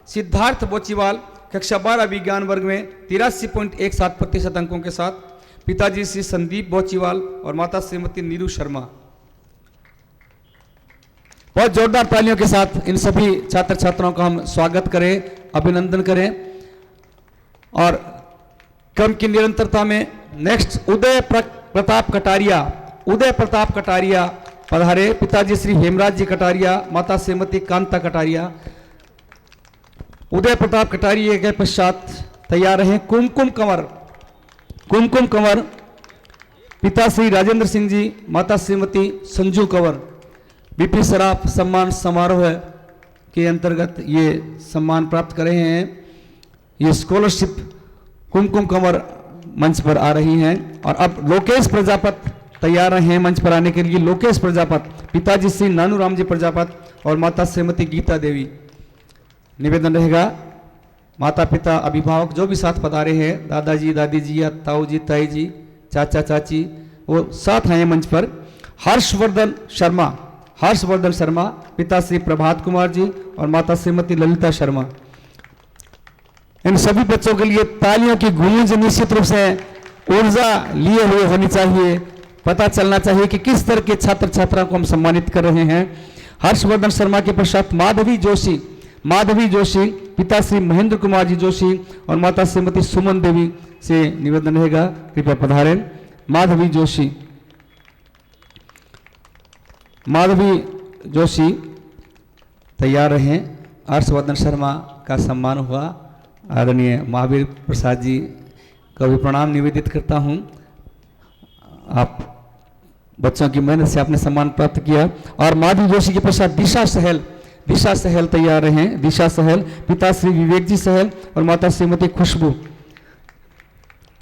सिद्धार्थ बोचीवाल कक्षा 12 विज्ञान वर्ग में 83.17% अंकों के साथ पिताजी श्री संदीप बोचीवाल और माता श्रीमती नीरू शर्मा। बहुत जोरदार तालियों के साथ इन सभी छात्र छात्राओं का हम स्वागत करें, अभिनंदन करें। और क्रम की निरंतरता में नेक्स्ट उदय प्रताप कटारिया। उदय प्रताप कटारिया पधारे। पिताजी श्री हेमराज जी कटारिया, माता श्रीमती कांता कटारिया। उदय प्रताप कटारिया के पश्चात तैयार हैं कुमकुम कंवर। कुमकुम कंवर पिता श्री राजेंद्र सिंह जी, माता श्रीमती संजू कंवर। बीपी सराफ सम्मान समारोह के अंतर्गत ये सम्मान प्राप्त कर रहे हैं। ये स्कॉलरशिप कुमकुम कंवर मंच पर आ रही हैं। और अब लोकेश प्रजापत तैयार हैं मंच पर आने के लिए। लोकेश प्रजापत पिताजी श्री नानूराम जी प्रजापत और माता श्रीमती गीता देवी। निवेदन रहेगा, माता पिता अभिभावक जो भी साथ पधारे हैं, दादाजी दादी जी या ताऊ जी ताई जी चाचा चाची, वो साथ आए मंच पर। हर्षवर्धन शर्मा। हर्षवर्धन शर्मा पिता श्री प्रभात कुमार जी और माता श्रीमती ललिता शर्मा। इन सभी बच्चों के लिए तालियों की गूंज निश्चित रूप से ऊर्जा लिए हुए होनी चाहिए। पता चलना चाहिए कि किस तरह के छात्र छात्राओं को हम सम्मानित कर रहे हैं। हर्षवर्धन शर्मा के पश्चात माधवी जोशी। माधवी जोशी पिता श्री महेंद्र कुमार जी जोशी और माता श्रीमती सुमन देवी से निवेदन रहेगा, कृपया पधारें। माधवी जोशी। माधवी जोशी तैयार रहें। हर्षवर्धन शर्मा का सम्मान हुआ। आदरणीय महावीर प्रसाद जी का भी प्रणाम निवेदित करता हूं। आप बच्चों की मेहनत से आपने सम्मान प्राप्त किया। और माधवी जोशी के पश्चात दिशा सहल। दिशा सहल तैयार रहे। दिशा सहल पिता श्री विवेक जी सहल और माता श्रीमती खुशबू।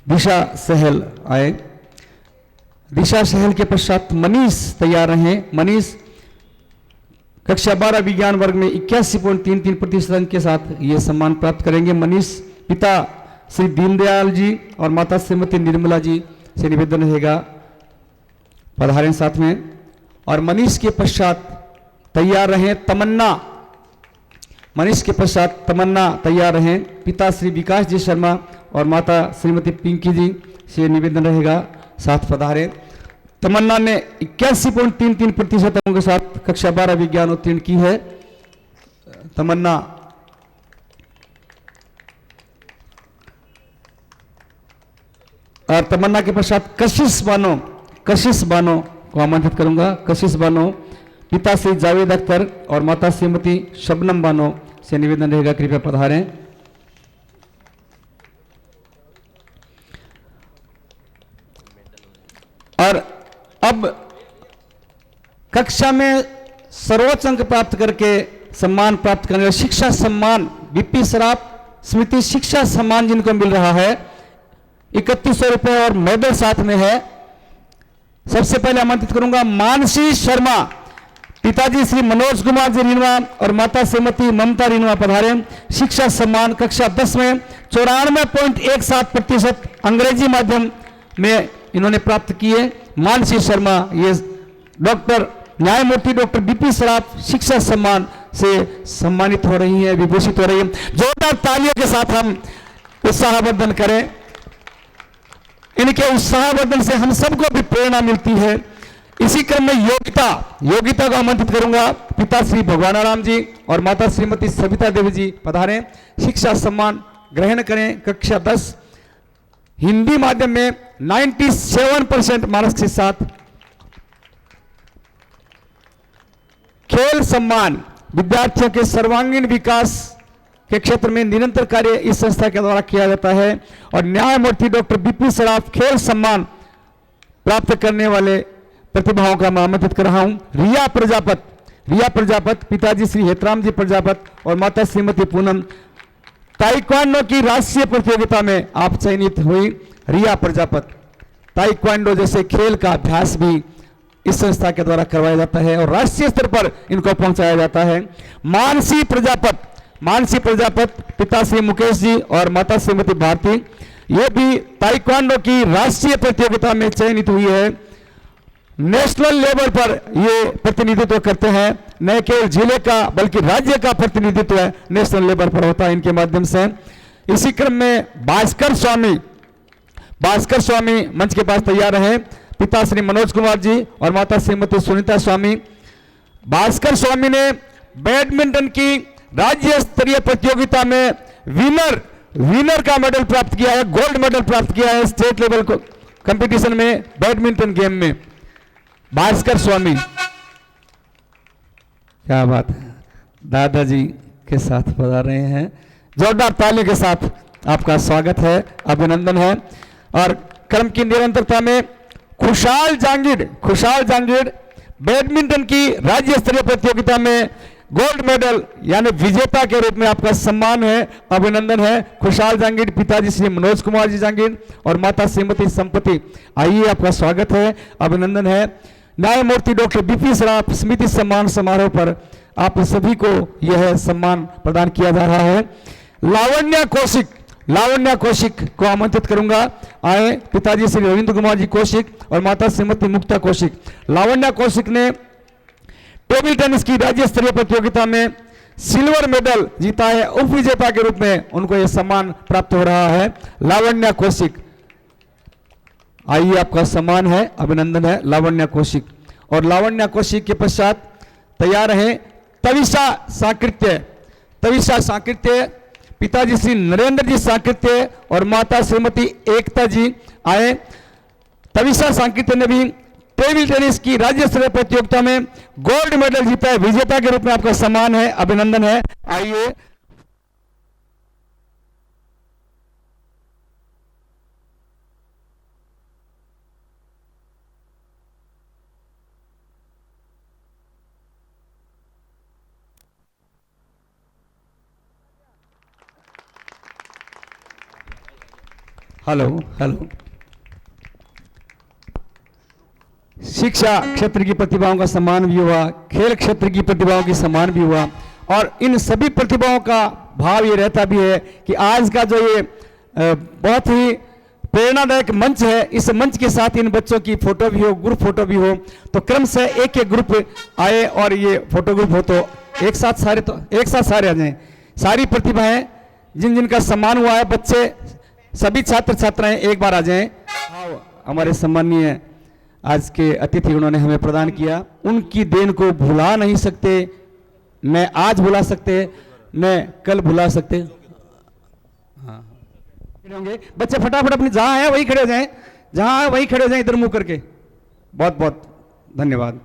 दिशा सहल आए। दिशा सहल के पश्चात मनीष तैयार रहे। मनीष कक्षा 12 विज्ञान वर्ग में 81.33% अंक के साथ ये सम्मान प्राप्त करेंगे। मनीष पिता श्री दीनदयाल जी और माता श्रीमती निर्मला जी से निवेदन रहेगा, पधारें साथ में। और मनीष के पश्चात तैयार रहें तमन्ना। मनीष के पश्चात तमन्ना तैयार रहें। पिता श्री विकास जी शर्मा और माता श्रीमती पिंकी जी से निवेदन रहेगा, साथ पधारें। तमन्ना ने 81.33% अंकों के साथ कक्षा 12 विज्ञान उत्तीर्ण की है। तमन्ना और तमन्ना के पश्चात कशिश बानो। कशिश बानो को आमंत्रित करूंगा। कशिश बानो पिता श्री जावेद अख्तर और माता श्रीमती शबनम बानो से निवेदन रहेगा, कृपया पधारें। और अब कक्षा में सर्वोच्च अंक प्राप्त करके सम्मान प्राप्त करने वाले शिक्षा सम्मान बीपी सराफ स्मृति शिक्षा सम्मान जिनको मिल रहा है 3100 रुपए और मेडल साथ में है। सबसे पहले आमंत्रित करूंगा मानसी शर्मा। पिताजी श्री मनोज कुमार जी रिनवा और माता श्रीमती ममता रिनवा पधारे। शिक्षा सम्मान कक्षा 10 में 94.17% अंग्रेजी माध्यम में इन्होंने प्राप्त किए। मानसी शर्मा ये डॉक्टर न्यायमूर्ति डॉक्टर बीपी सराफ शिक्षा सम्मान से सम्मानित हो रही है, विभूषित हो रही है। जोरदार तालियों के साथ हम उत्साहवर्धन करें। इनके उत्साहवर्धन से हम सबको भी प्रेरणा मिलती है। इसी क्रम में योगिता को आमंत्रित करूंगा। पिता श्री भगवानाराम जी और माता श्रीमती सविता देवी जी पधारें, शिक्षा सम्मान ग्रहण करें। कक्षा 10 हिंदी माध्यम में 97% मार्क्स के साथ। खेल सम्मान विद्यार्थियों के सर्वांगीण विकास के क्षेत्र में निरंतर कार्य इस संस्था के द्वारा किया जाता है। और न्यायमूर्ति डॉक्टर बीपी सराफ खेल सम्मान प्राप्त करने वाले प्रतिभाओं का मैं आमंत्रित कर रहा हूं। रिया प्रजापत पिताजी श्री हेतराम जी प्रजापत और माता श्रीमती पूनम, ताइक्वांडो की राष्ट्रीय प्रतियोगिता में आप चयनित हुई। रिया प्रजापत, ताइक्वांडो जैसे खेल का अभ्यास भी इस संस्था के द्वारा करवाया जाता है और राष्ट्रीय स्तर पर इनको पहुंचाया जाता है। मानसी प्रजापत पिता श्री मुकेश जी और माता श्रीमती भारती, ये भी ताइक्वांडो की राष्ट्रीय प्रतियोगिता में चयनित हुई है। नेशनल लेवल पर ये प्रतिनिधित्व करते हैं, न केवल जिले का बल्कि राज्य का प्रतिनिधित्व नेशनल लेवल पर होता है इनके माध्यम से। इसी क्रम में भास्कर स्वामी मंच के पास तैयार रहे। पिता श्री मनोज कुमार जी और माता श्रीमती सुनीता स्वामी। भास्कर स्वामी ने बैडमिंटन की राज्य स्तरीय प्रतियोगिता में विनर का मेडल प्राप्त किया है, गोल्ड मेडल प्राप्त किया है स्टेट लेवल को कंपटीशन में बैडमिंटन गेम में। भास्कर स्वामी, क्या बात है, दादाजी के साथ पधार रहे हैं। जोरदार तालियों के साथ आपका स्वागत है, अभिनंदन है। और क्रम की निरंतरता में खुशहाल जहांगीर बैडमिंटन की राज्य स्तरीय प्रतियोगिता में गोल्ड मेडल यानी विजेता के रूप में आपका सम्मान है, अभिनंदन है। खुशहाल जहांगीर पिताजी श्री मनोज कुमार जी जहांगीर और माता श्रीमती संपत्ति, आइए आपका स्वागत है, अभिनंदन है। न्यायमूर्ति डॉक्टर बीपी सराफ स्मृति सम्मान समारोह पर आप सभी को यह सम्मान प्रदान किया जा रहा है। लावण्या कौशिक को आमंत्रित करूंगा। आए पिताजी श्री रविंद्र कुमार जी कौशिक और माता श्रीमती मुक्ता कौशिक। लावण्या कौशिक ने टेबल टेनिस की राज्य स्तरीय प्रतियोगिता में सिल्वर मेडल जीता है, उप विजेता के रूप में उनको यह सम्मान प्राप्त हो रहा है। लावण्या कौशिक, आइए आपका सम्मान है, अभिनंदन है लावण्या कौशिक। और लावण्या कौशिक के पश्चात तैयार है तविषा सांकृत्य पिताजी श्री नरेंद्र जी सांकृत्य और माता श्रीमती एकता जी। आए, तविषा सांकृत्य ने भी टेबल टेनिस की राज्य स्तरीय प्रतियोगिता में गोल्ड मेडल जीता है, विजेता के रूप में आपका सम्मान है, अभिनंदन है। आइए हेलो। शिक्षा क्षेत्र की प्रतिभाओं का सम्मान भी हुआ, खेल क्षेत्र की प्रतिभाओं की सम्मान भी हुआ। और इन सभी प्रतिभाओं का भाव ये रहता भी है कि आज का जो ये बहुत ही प्रेरणादायक मंच है, इस मंच के साथ इन बच्चों की फोटो भी हो, ग्रुप फोटो भी हो, तो क्रम से एक ग्रुप आए और ये फोटो ग्रुप हो तो एक साथ सारे आ जाएं। सारी प्रतिभाएं जिनका सम्मान हुआ है, बच्चे सभी छात्र छात्राएं एक बार आ जाएं। हमारे सम्मानीय आज के अतिथि उन्होंने हमें प्रदान किया, उनकी देन को भुला नहीं सकते, न आज भुला सकते न कल भुला सकते। हाँ, होंगे बच्चे फटाफट अपने जहां है वही खड़े हो जाएं, इधर मुंह करके। बहुत बहुत धन्यवाद।